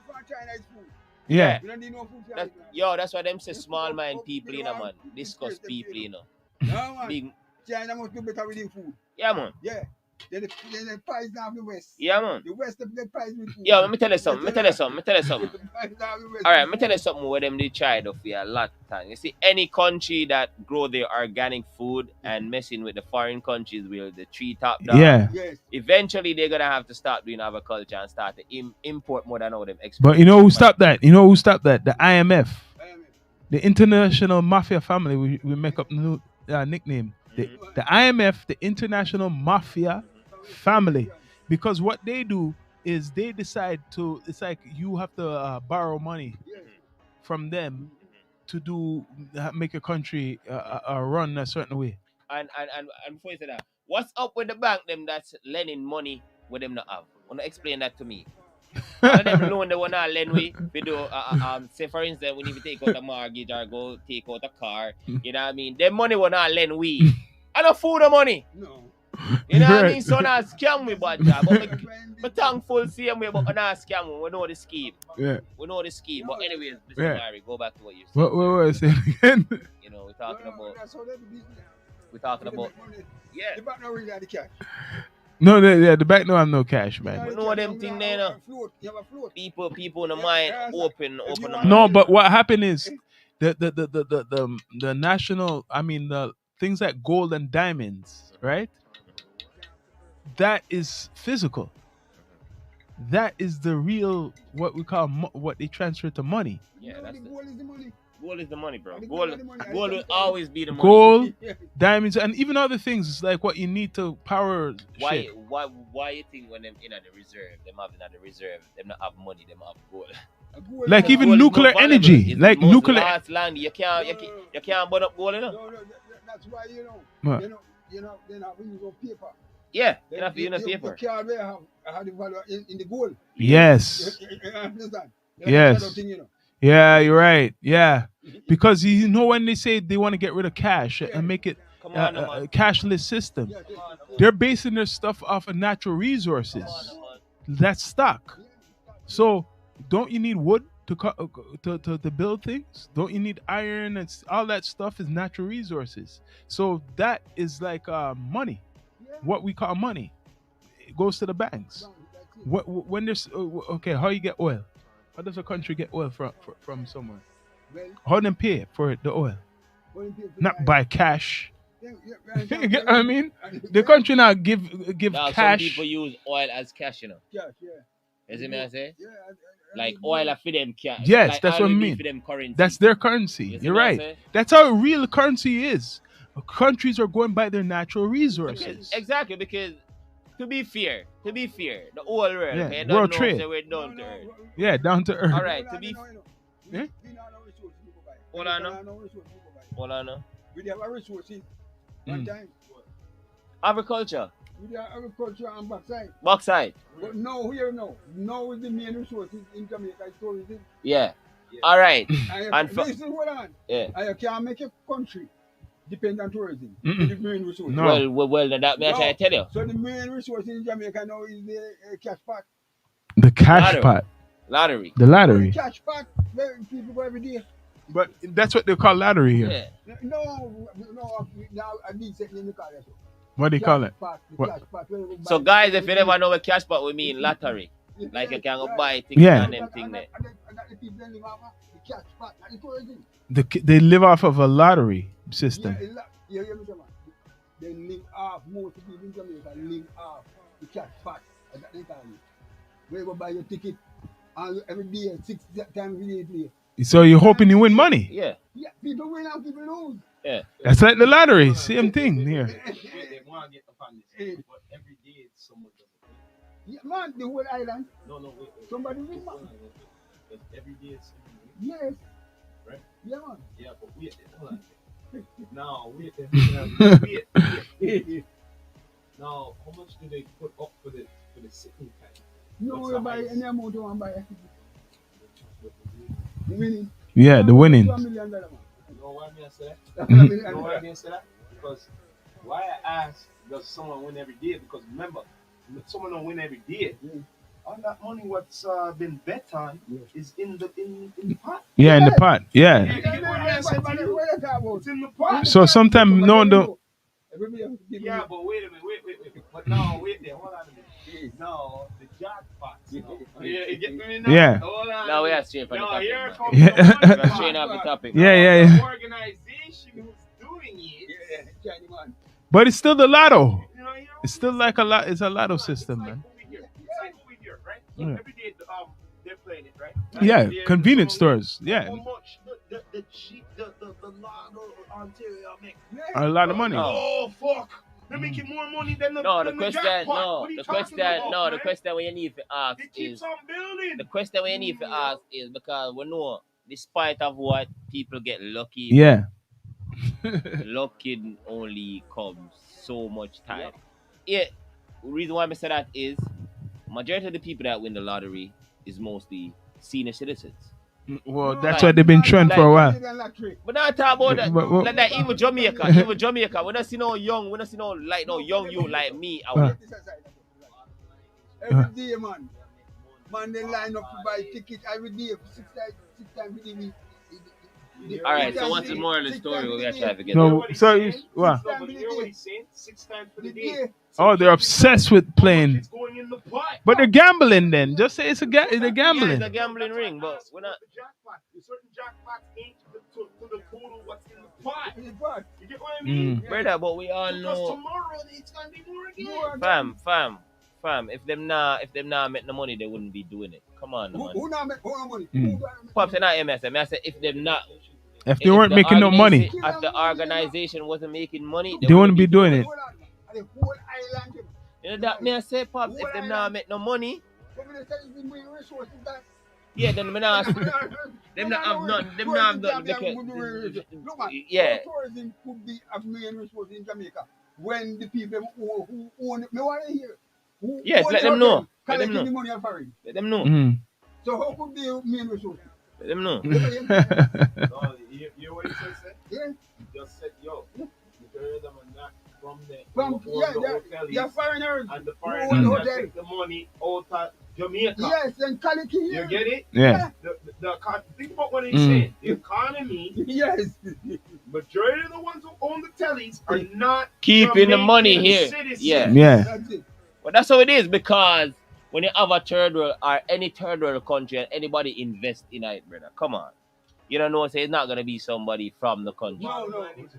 Yeah. We don't need no food for That, yo, that's why them say small mind people, you know, man. Discuss people, you know. No, man. Big, China must do better with their food. yeah, man. Yeah. Then the price down the West. Yeah, man. The West of the price with food. Yo, let me tell you something. The price down the West All right, with let me tell you food. something where them they tried of a lot of time. You see, any country that grow their organic food and messing with the foreign countries with the tree top down, Yeah. Yes. eventually they're gonna have to start doing agriculture and start to import more than all them export. But you know who stopped that? You know who stopped that? The IMF. Um, The International Mafia Family. We make up new nickname. The IMF, the International Mafia Family. Because what they do is they decide to, it's like you have to borrow money yes. from them to make a country run a certain way. And before you say that, what's up with the bank them that's lending money with them not have? Wanna explain that to me? All of them loan they wanna lend we do say for instance we need to take out a mortgage or go take out a car, you know what I mean? Them money wanna lend we. I don't fool the money. No. You know what I Right. mean? So not scam me bad job. But thankful same way but not scam me. We know the scheme. Yeah. We know the scheme. But anyways, Mr. Yeah. Mary, go back to what you said. What was it again? You know, we're talking about That's how they do business. we're talking They about make money. yeah. The bank not really have the cash. No, the back no have no cash, man. You know them thing there, no? Float. You have a float. People in the mind open the mind. No, but what happened is the national, I mean the things like gold and diamonds, right? That is physical. That is the real what we call what they transfer to money. Yeah, that's the the gold is the money. gold is the money, bro. The Gold, gold is the money. gold will always be the money. Gold, Yeah. diamonds, and even other things like what you need to power Why shit. why you think when them in at the reserve, them having at the reserve, them not have money, them have gold. A gold Like is even Gold is more nuclear valuable. energy, It's like the most nuclear. last land. You can't burn up gold, you know? No, that's why What? they're not using no paper. Yeah, you have to use the paper. The card there have the value in the gold. Yes. You understand? Yes. That thing, you know. Yeah, you're right. Yeah, because you know when they say they want to get rid of cash and make it Come a on, man. cashless system, Yeah, they're basing their stuff off of natural resources. That's stock. So don't you need wood to build things? Don't you need iron? And all that stuff is natural resources. So that is like money. What we call money. It goes to the banks. When there's okay, how you get oil? How does a country get oil from somewhere? Well, How them pay for the oil? when people Not buy- by cash. Yeah, You get what I mean? The country now give Now some cash. people use oil as cash, you know. Cash, yeah. You see me I say? Yeah, Like oil are for them cash. Yes, like that's what I oil be mean. For them currency. That's their currency. You see You're me I right. say? That's how real currency is. Countries are going by their natural resources. Exactly, because to be fair, the whole world, Yeah, okay, world don't know trade. say we're down to earth. Yeah, down to earth. All right, to be Yeah? Hold on now. Hold on now. We have our resources one Mm. time. Agriculture, We have agriculture and backside. bauxite. But now here now. Now is the main resources in Jamaica is tourism. Yeah. All right. And And for- listen, hold on. Yeah. And you can't make a country depend on tourism. Mm-mm. The main resource. No. Well, that may I try to tell you. So the main resource in Jamaica now is the cash pot. The cash Lottery. pot. Lottery. The lottery. The cash pot, where people go every day. But that's what they call lottery here. Yeah. No, now I need something in the car. What do you call it? Pot, the What? cash pot, where you So buy- guys, if you never know what cash pot we mean, lottery. Like you can go buy things Yeah. and them thing there. And the people that live off the cash pot, and the tourism. They live off of a lottery system. Yeah, hear me, man. They live off, most people in Jamaica live off the cash pot. That's what they call it. Where you go buy your ticket and every day, 6 times a day play. So you're hoping you win money. Yeah. Yeah, people win and people lose. Yeah. That's like the lottery. Same thing here. They want to get upon this, but every day it's someone doesn't win. Yeah, man, the whole island. No, wait. Somebody win, man. But every day it's someone win. Yes. Right? Yeah, man. Yeah, but wait, hold on. Now, wait. Now, how much do they put up for the sitting time? No, What's you the buy highest? any amount you want to buy. The winning. Yeah, the winning. $1 million, man. You know why me I say that? $1 million. You know why me I say that? Because why I ask, does someone win every day? Because remember, someone don't win every day. Yeah. All that money what's been bet on is in the pot. Yeah, in the pot. Yeah. You get what I'm saying to you? It's in the pot. So sometimes no one don't. Yeah, but wait a minute, wait. But no, wait there, hold on a minute. No, the jackpots. No. Yeah, you get me now? Yeah. Hold on. Now we are straight from the No, topic. here man. comes Yeah. the money We are part. straight off the topic. Yeah, No, yeah, the yeah. organization who's doing it. But it's still the lotto. You know, It's still like a lot. It's a lotto system, it's man. like over here, right? So Yeah. every day, they're playing it, right? Yeah, They're- convenience so stores. Yeah, How much the cheap the Lotto Ontario make? a lot of money. Oh fuck! They're making more money than the No, the than question, jackpot. no, What are you the talking question, about, no, the man? question we need to ask It keeps is on building. the question we need to ask is because we know, despite of what people get lucky, Yeah. luck can only come so much time. Yeah, the reason why I say that is majority of the people that win the lottery is mostly senior citizens. Well, that's what they've been trend for a while. But not talk about that. But- Like that even Jamaica. We don't see no young, we don't see no like no young you like me. Every day, man. Man, they line up to buy ticket every day for 6 times a week. All right, so what's the moral of the story? We gotta try to get No, so you, what? No, but you hear what he's saying? 6 times for the day. Oh, they're obsessed with playing. It's going in the pot. But they're gambling then. Just say it's they're Yeah, it's gambling. a gambling ring, but we're not. The jackpot. Certain jackpots ain't to the total what's in the pot. You get what I mean? Brother, but we all Because know, tomorrow it's gonna be more again. fam. If them not make no money, they wouldn't be doing it. Come on, man. Who not make money? Pops and I MS. I said if them not, If they weren't making no money, if the organization wasn't making money, they wouldn't be doing it. The whole island. You know that me I say, Pops, if them not make no money, yeah, then me not. Them not have none. Them not have none. Yeah. Tourism could be a main resource in Jamaica when the people who own it, me want to hear. Yes, let them know. Let them Collecting the know. money and foreign. Let them know. So how could be a main resource? Let them know. No, you hear what he just said? Yeah. He just said, yo, you heard them and not from the Yeah, foreigners. and the Who foreigners own the that hotel. take the money out of Jamaica. Yes, and quality You here. get it? Yeah. Think about what he's saying. The economy, Yes. majority of the ones who own the tellies are not Keeping the money Jamaican here. citizens. Yeah. Yeah. That's it. But that's how it is because when you have a third world or any third world country and anybody invest in it, brother, come on. You don't know, say it's not gonna be somebody from the country. No.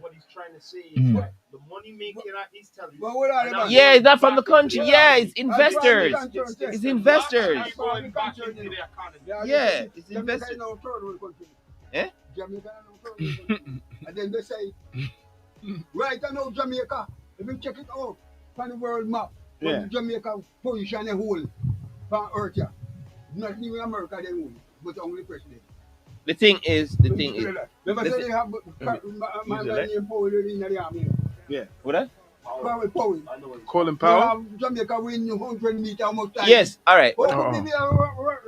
What he's trying to say is that the money making at these tellies. But what are they are about? Yeah, it's not from the country. Yeah, it's That's why investors. we can't turn It's it. investors. That's going back into the economy. Yeah, it's Jamaica investors. is now third world country. Eh? Jamaica is now third world country. And then they say, right now Jamaica, if you check it out on the world map, Yeah. Jamaica position a whole on earth, yeah. Not even America they own, but only president. The thing is, Remember say they have man named Powell in the army. what that? Powell. I know it. Colin They have Jamaica win 100 meters how much time? Yes, all right. What Oh. could be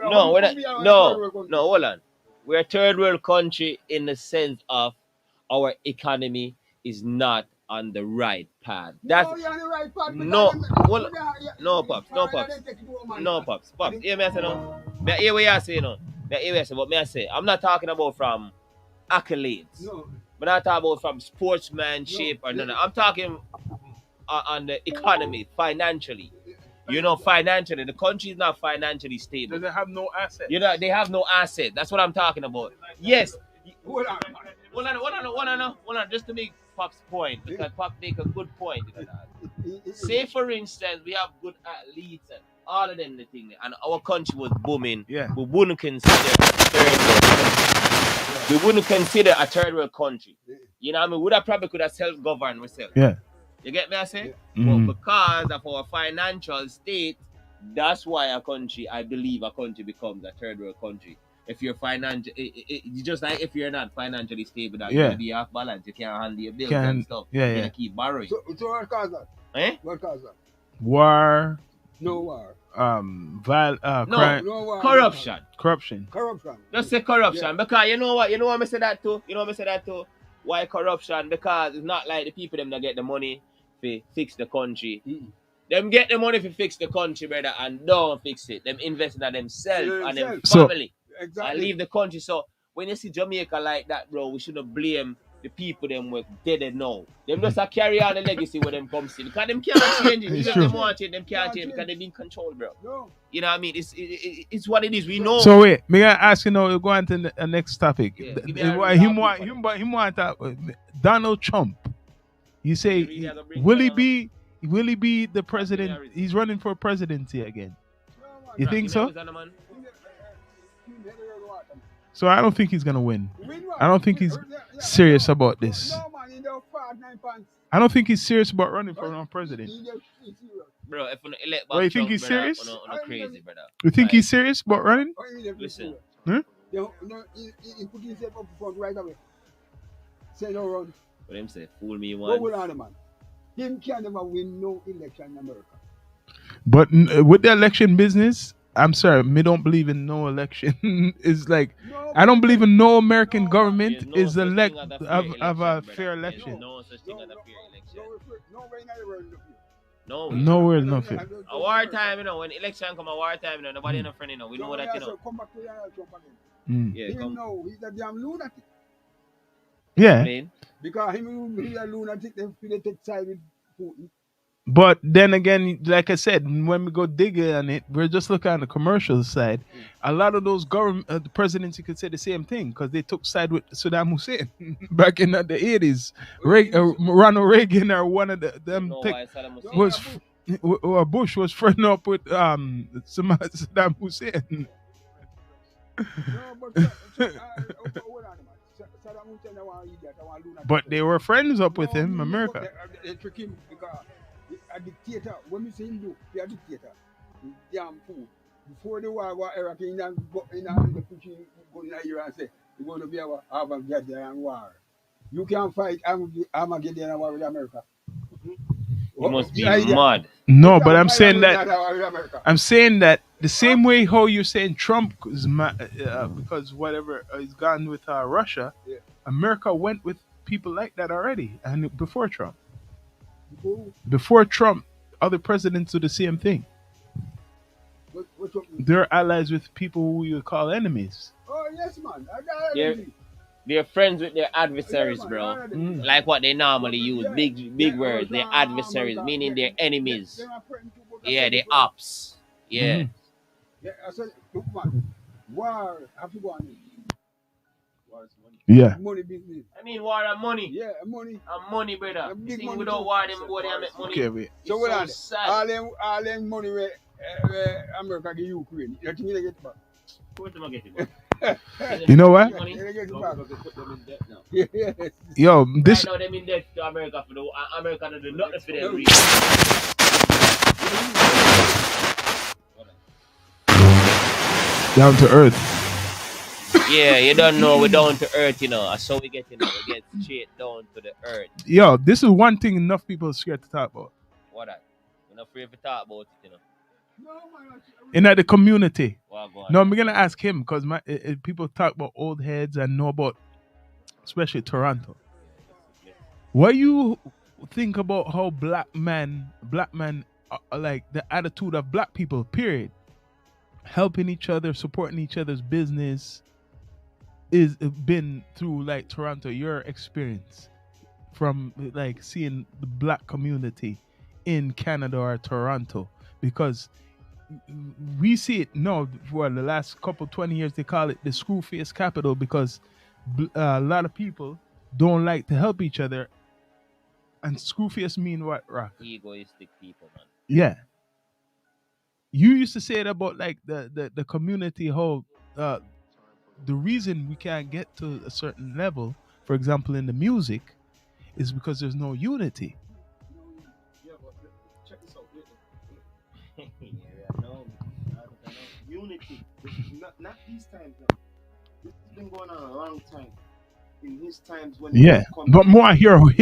No, we're not. No, hold on. We're a third world country in the sense of our economy is not on the right path. That's no, you're on the right path. No, well, no, Pops. Pops. No, Pops. Hear me I say no. Me hear what you say no. Me hear what you say, but me I say I'm not talking about from accolades. No. But not talking about from sportsmanship or none. I'm talking on the economy, financially. You know, financially, the country is not financially stable. Does it have no assets? You know, they have no asset. That's what I'm talking about. Yes. Hold on. Hold on, just to make Pop's point, because Pop make a good point. Say, for instance, we have good athletes and all of them, the thing, and our country was booming. Yeah. We wouldn't consider a third world country. We wouldn't consider a third world country. You know what I mean? We would probably could have self-governed ourselves. Yeah. You get me, I say? Mhm. But because of our financial state, that's why I believe a country becomes a third world country. If you're just like if you're not financially stable, that you're gonna be off balance. You can't handle your bills and stuff. Yeah, You're yeah. gonna keep borrowing. So what cause that? Eh? What cause that? War, No war. No. crime, No war. Corruption. corruption. Corruption. Just say corruption. Because you know what I say that too? Why corruption? Because it's not like the people them that get the money to fix the country. Them get the money to fix the country, brother, and don't fix it. Them invest in themselves and them So- family. Exactly. And leave the country. So when you see Jamaica like that, bro, we shouldn't blame the people them were dead and now. Them just a carry on the legacy where them come still. Because them can't change it. It's Even if true. them want it, them can't change it because they've been controlled, bro. No. You know what I mean? It's what it is. We know. So wait, me gonna ask you now. We're going to the next topic. Yeah, give me a Him recap want Donald Trump. You say You really have to bring will he down- be? Will he be the president? Harris. He's running for presidency again. No, man. You think so? Man? So I don't think he's gonna win. Win what? I don't think he's serious about this. No, man, he don't fart 9 pants. I don't think he's serious about running for president. He just he's serious. Bro, if you elect Oh, you think Trump, he's brother, serious? on crazy, brother. You think Like, he's serious about running? Oh, he just Listen. serious. He put himself up front right away. Say no run. What him say? Fool me Go once. with on, man. Him can never win no election in America. But with the election business, I'm sorry, me don't believe in no election. It's like No, I don't believe in no American No, government There's no is such elect thing as a of fair a election, fair brother. election. There's no such thing as a fair election. no way in the world. No. Nowhere is no fair. A wartime, you know, when election come a wartime, you know, nobody in a friend, you know. We know that, you know. Come back to Donald Trump again. Mm. Yeah, Him come. know he's a damn lunatic. Yeah, Plain. Because he's a lunatic, they take side with Putin. but then again, like I said, when we go digging on it, we're just looking on the commercial side. A lot of those government the presidents, you could say the same thing because they took side with Saddam Hussein back in the 80s. Ronald Reagan or one of them No, take, why Saddam Hussein- was Bush was friending up with Saddam Hussein. No, but hold on, man. Saddam Hussein, I want to eat that. I want lunatic. But they were friends up with No, him, but America. They trick him because a dictator, when we see him do, he a dictator. Damn fool. Before the war Iraq, he done go in the pushing, go in Iran and say, we're going to be our Armageddon war. You can't fight Armageddon war with America. You must be idea. mad. No, You but can't I'm fight saying that Armageddon war with America. I'm saying that the same way how you're saying Trump is because whatever is gone with Russia, Yeah. America went with people like that already, and before Trump, Who? before Trump, other presidents do the same thing. What's up? They're allies with people who you call enemies. Oh, yes, man. Yeah. They're friends with their adversaries, bro. Like what they normally use, big words. They're adversaries, meaning they're enemies. Yeah, they're ops. Yeah. Mhm. Yeah, I said, look, man, war, have to go on it. Yeah. Money business. I mean, war and money. Yeah, money. And money, brother. A You big think money without too. war, them go there and make money. Okay, wait. So It's what so are sad. all them money where America give Ukraine? You think they get back? Where's them get it? You know what? Money. They get it back. Put them in debt now. Yes. Yo, this Right now, them in debt to America for the America don't do nothing for them. Really. down to earth. Yeah, you don't know we're down to earth, you know. That's how we get, you know, we get straight down to the earth. Yo, this is one thing enough people are scared to talk about. What that? We're not afraid to talk about it, you know. No, man. In the community. What go on? No, I'm gonna ask him because people talk about old heads and know about, especially Toronto. What you think about how black man, like the attitude of black people, period, helping each other, supporting each other's business, is been through like Toronto? Your experience from like seeing the black community in Canada or Toronto, because we see it no for the last couple 20 years they call it the screw face capital because a lot of people don't like to help each other. And screw face mean what, Rock? Egoistic people, man. Yeah. You used to say it about like the community, how the reason we can't get to a certain level, for example in the music, is because there's no unity. Yeah, but check this out. Yeah, no. Unity. Not these times now. This has been going on a long time. In his times when Yeah, but more I hear what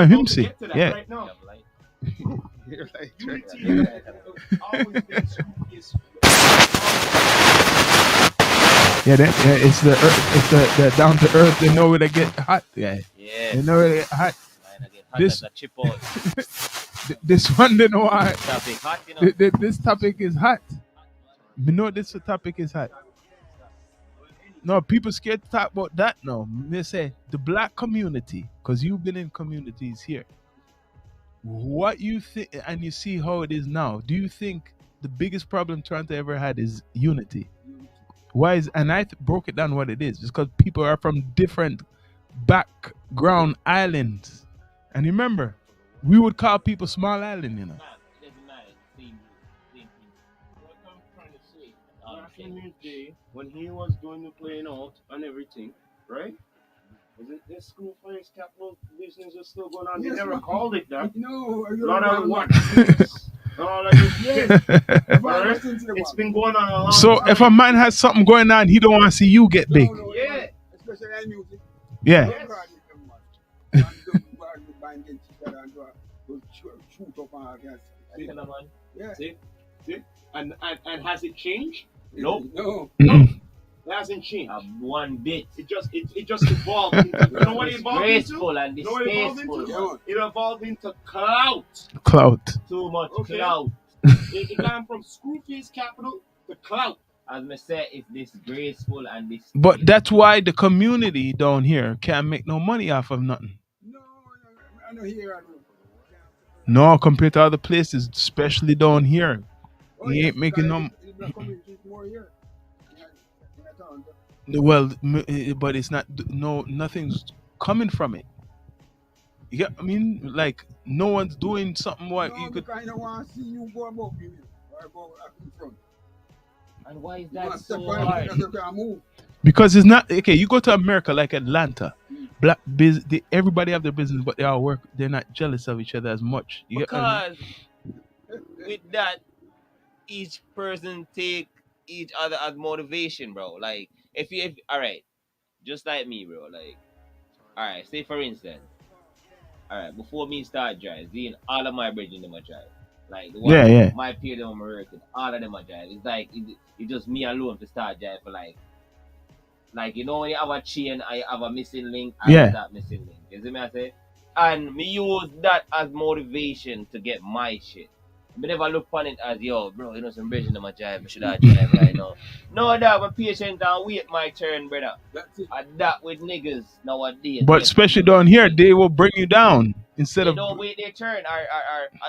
him say. Get to that Yeah. right now. You're like, Unity has always been scrupulous. Yeah, it's the earth, it's the down to earth. They know where they get hot. Yeah, Yeah. they know where they get hot. Man, I get hot This- as a chip out. This one, they know why. Topic hot, you know. This topic is hot. We know this topic is hot. No, people scared to talk about that now. They say the black community, because you've been in communities here. What you think, and you see how it is now. Do you think the biggest problem Toronto ever had is unity? Why is, and I broke it down what it is. It's because people are from different background islands. And remember, we would call people small island, you know. It doesn't matter. Same thing. What I'm trying to say, back in his day, when he was doing the playing out and everything, right? Was it this school players capital business was still going on? They Yes, never man. called it that. No, Not on what? All of this, yes. Right? It's been going on a long So time. if a man has something going on, he don't want to see you get big. Yeah. Especially in music. Yeah. Yes. Shoot up on against. See? Tell 'em, man. Yeah. See? And has it changed? Nope. No. It hasn't changed. One bit. It just evolved into, you know what it evolved into? Graceful and You know what it evolved distasteful. into? Yeah, man. It evolved into clout. Clout. Too much Okay. clout. It gone from Screwface capital to clout. As I said, it's disgraceful and this. But that's why the community down here can't make no money off of nothing. No, I don't hear it. No, compared to other places, especially down here. Oh, He yes, ain't making no. the black community is more here. In a town. Well, but it's not. No, nothing's coming from it. Yeah, I mean, like no one's doing something what No, you could. because I don't want to see you go above you or go up in front. And why is You want that to step so on it hard? because you can't move. Because it's not okay. You go to America like Atlanta, black everybody have their business, but they all work. They're not jealous of each other as much. You get what I mean? Because with that, each person take each other as motivation, bro. Like if all right, just like me, bro. Like all right, say for instance, all right, before me start drive, seeing all of my bridges them a drive. Like the one, Yeah. my peer them are working, all of them a drive. It's like it's just me alone to start drive for like you know when you have a chain, I have a missing link, I Yeah. have that missing link. You see me I say? And me use that as motivation to get my shit. I never look upon it as yo, bro, you know some bridge in my drive, I should have drive right now. No that I'm patient and wait my turn, brother. That's it. And that with niggas nowadays. But yes, especially down here, they will bring you down instead they of. don't wait their turn or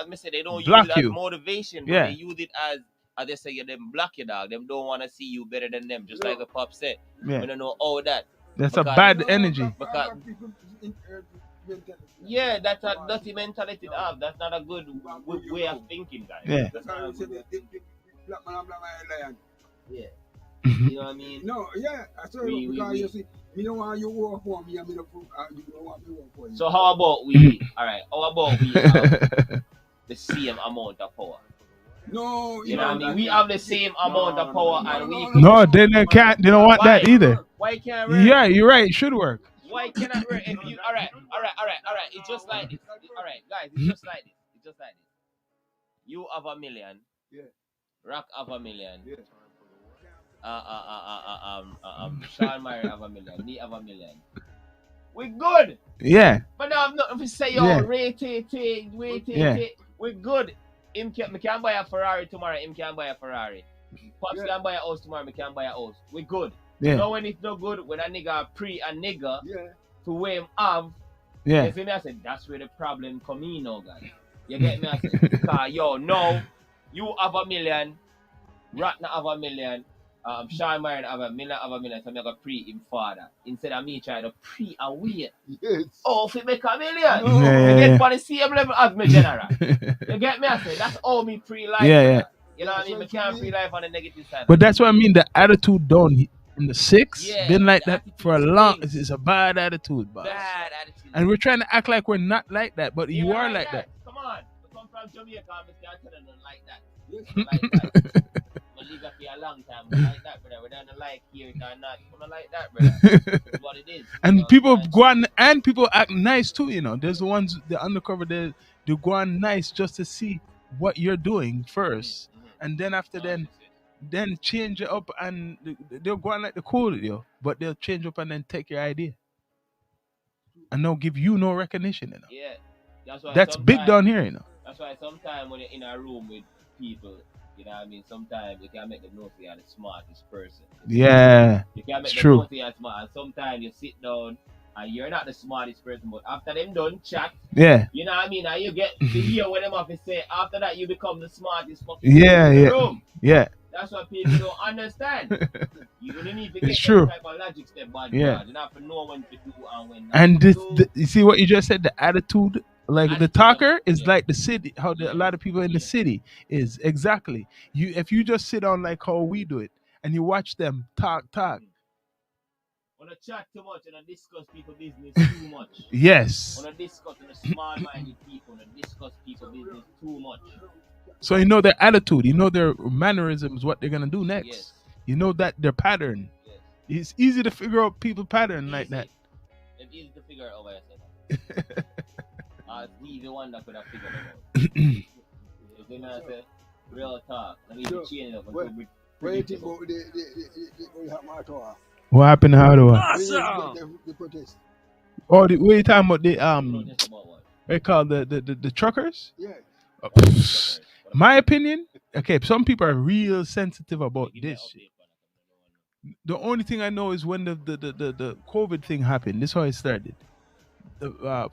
as I say they don't Block use it you. as motivation, but Yeah. they use it as they say you them block you dog. Them don't want to see you better than them, just like the pop said. Yeah. We don't know all that. That's a Because- bad energy. Because- Yeah, that's a dirty mentality to have. That's not a good way of thinking, guys. Yeah. That's not a good way. Black man and black man lion. Yeah. You know what I mean? No, yeah, I saw We- it because we- you see, me don't want you work for me and me don't you don't want me work for you. So how about we alright, how about we have the same amount of power? No, You know what I mean? We have the same amount of power and we No, they can't. They don't want that Why? either. why can't we? Yeah, you're right. It should work. Why cannot we? If you alright. It's just like this. Alright, guys, it's just like this. It's just like this. You have $1 million. Yeah. Rock have $1 million. Yeah. Sean Myrie have $1 million. Me have $1 million. We good. Yeah. But now I'm not to say yo, Yeah. wait. Yeah. We good. Me can buy a Ferrari tomorrow. Him can buy a Ferrari. Pops Yeah. can buy a house tomorrow. Me can buy a house. We good. Yeah. Now when it's no good, when a nigga pre a nigga Yeah. to where him have, Yeah. you feel me? I said that's where the problem come in now, guys. You get me? I said, because yo, no, you have $1 million, Ratna have $1 million, Sean Myrie have $1 million, so I'm gonna pre him father. Instead of me trying to pre a way. Yes. Oh, if he make $1 million. No. Yeah, You yeah, get on the same level as me general. You get me? I say that's all me pre life. Yeah, yeah. You know what I mean? We can't pre life on the negative side. But that's what I mean. The attitude down in the six Yeah, been like the that for a attitude long. stinks. It's a bad attitude, boss. Bad attitude. And we're trying to act like we're not like that, but you are like that. Come on. We come from Jamaica, I can't tell them like that. Yes. Like that. We live up here a long time. We like that, brother. We don't like hear it or not. We don't like that, brother. It's what it is. You And know, people man. go on, and people act nice too. You know, there's the ones the undercover. They go on nice just to see what you're doing first, and then after then change it up, and they'll go on like the cool, yo. But they'll change up and then take your idea, and they'll give you no recognition. You know, Yeah. That's why that's big sometimes- down here. You know. That's why sometimes when you're in a room with people You know what I mean? Sometimes you can make them know you're the smartest person. Yeah, You can make it's them true. know you're smart. And sometimes you sit down and you're not the smartest person, but after them done chat, Yeah, you know what I mean? And you get to hear what them have to say. After that, you become the smartest fucking yeah, person in the yeah, room. yeah. That's what people don't understand. You really need to get It's some true. type of logic step by Yeah. You have to know when to do and when not And to this, do. you see what you just said, the attitude, like the Attitude, talker is yeah. like the city, how a lot of people in the Yeah. city is exactly. You, if you just sit on like how we do it and you watch them talk, When I chat too much and I discuss people business too much. yes. When I discuss with the small-minded people and I discuss people business too much. So you know their attitude, you know their mannerisms, what they're gonna do next. Yes. You know that their pattern. Yes. It's easy to figure out people pattern like that. It's easy to figure out what I said. He's the one that could have figured it out. You see what I say? Real talk. I need to change it up. Where you think about the What happened? How do I? the protest? Oh, what are you talking about? The Protest about what? they call the truckers. Yeah. My opinion, okay, some people are real sensitive about this shit. The only thing I know is when the COVID thing happened, this is how it started.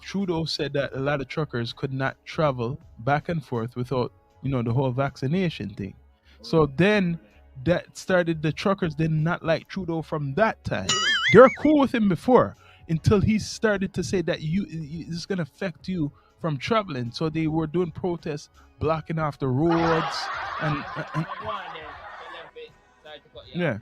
Trudeau said that a lot of truckers could not travel back and forth without, the whole vaccination thing. So then that started, the truckers did not like Trudeau from that time. They're cool with him before until he started to say that it's going to affect you from traveling. So they were doing protests, blocking off the roads and yeah.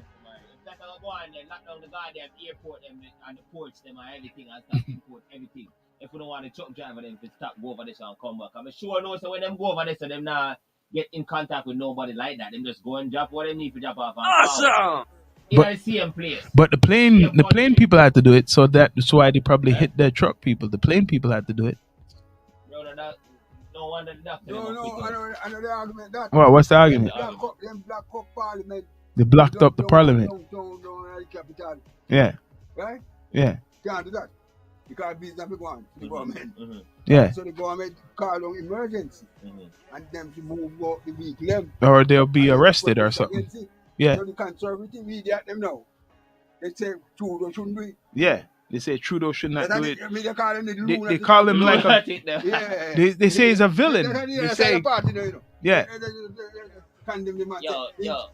Go on there, lock down the goddamn airport and the ports them and everything and stop import everything. If we don't want the truck driver them to stop, go over this and come back. I'm sure no, so when them go over this, so them not get in contact with nobody like that. Them just go and drop what they need to drop off. Awesome. In the same place. But the plane people had to do it, so that's why they probably hit the truck people. The plane people had to do it. No wonder enough. No, I know the argument that. Well, what's the argument? Them black up parliament. They blocked up the parliament. Don't the capital. Yeah. Right? Yeah. Can't do that. Because business people want the government. Mm-hmm. Yeah. So the government call on emergency. And them to move out the vehicle. Or they'll be arrested or something. Yeah. So the conservative media them now. They say Trudeau shouldn't do it. Yeah. They say Trudeau should not do it. They call him the they call him like a... Yeah. They say he's a villain. They say... Yeah. Condemn the man.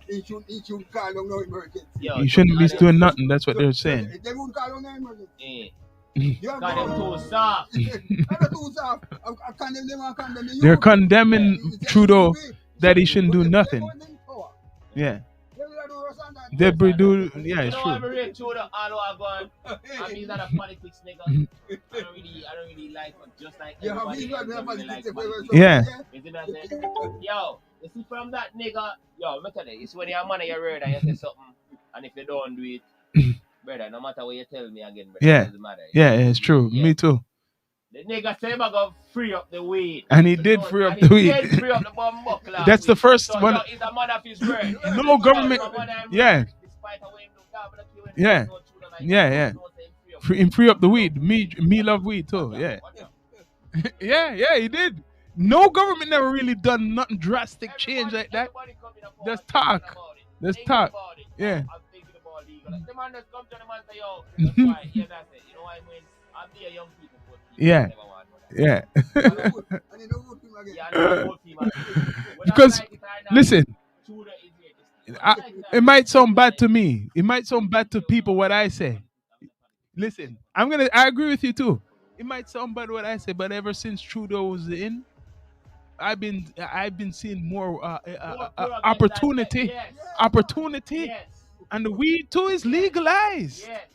He should call on no emergency. He shouldn't be doing nothing. That's what they're saying. They won't call on no emergency. Got them too soft. They're condemning Trudeau that he shouldn't do nothing. Yeah. They do. Yeah, it's true. I'm real Trudeau all over going. I mean that a politics nigga. I don't really like him. Just like everybody else don't really like politics. Yeah. Yo, you see from that nigga, yo, look at it. It's when you're a man of your word and you say something, and if you don't do it, brother, no matter what you tell me again, brother, yeah. it doesn't matter. Yeah, it's true. Yeah. Me too. The nigga said I'm gonna free up the weed. And he did free up the weed. He did free up the bomb buckler. That's the first one. So he's a man of his word. No government. Yeah. Yeah. Yeah. Free up the weed. Me love weed too. Yeah. Yeah, he did. No government never really done nothing drastic change like that. There's talk. There's talk. Yeah. I'm thinking about legal. The man just come to the man say, yo, that's why. Yeah, that's it. You know what I mean? I'm the young people. Yeah. Yeah. Because, listen, it might sound bad to me. It might sound bad to people what I say. Listen, I agree with you too. It might sound bad what I say, but ever since Trudeau was in, I've been seeing more opportunity, and the weed too is legalized. Yes.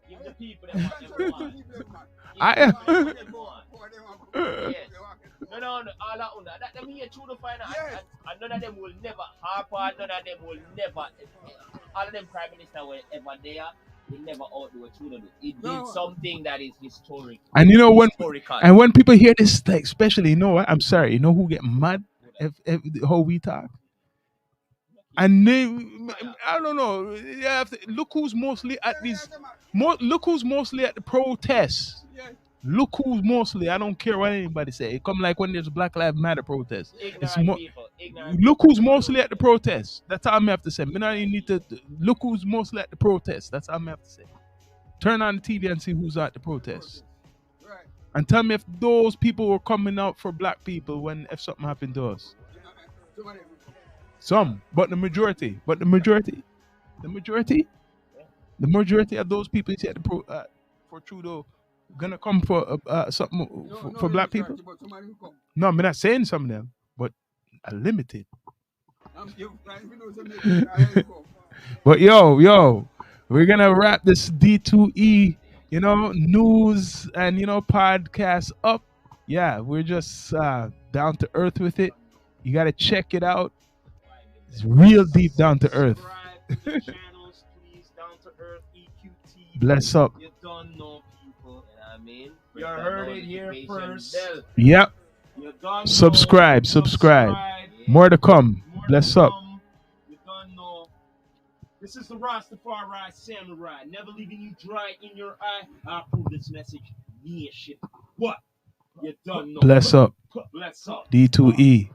Give the people that what they want. I am. Yes. No, all that them here Trudeau find out, and none of them will never Harper, none of them will never. All of them prime minister were ever there. He never outdo what Trudeau did. He did something that is historic. And when people hear this, like, especially, you know what? I'm sorry. You know who get mad if how we talk? And they, I don't know. Look who's mostly at these. Look who's mostly at the protests. Look who's mostly. I don't care what anybody say. It come like when there's Black Lives Matter protests. ignorant. Look who's mostly at the protest. That's all I have to say. Me not even need to look who's mostly at the protest. That's all I have to say. Turn on the TV and see who's at the protest. Right. And tell me if those people were coming out for black people when if something happened to us. Somebody- Some, but the majority. The majority of those people you see at the for Trudeau gonna come for something for black people. But somebody will come. No, I'm not saying some of them, but a limited. You know something, I will come. But yo, we're gonna wrap this D2E, news and podcast up. Yeah, we're just down to earth with it. You gotta check it out. It's real deep down to earth. Subscribe to the channels, please. Down to earth, EQT. Bless up. You don't know people. You know what I mean? You heard it here first. Yep. You don't Subscribe. know. More to come. More Bless to up. come. You don't know. This is the Rastafari Samurai. Never leaving you dry in your eye. I approve this message. Yeah, shit. What? You don't know. Bless up. Bless up. D2E.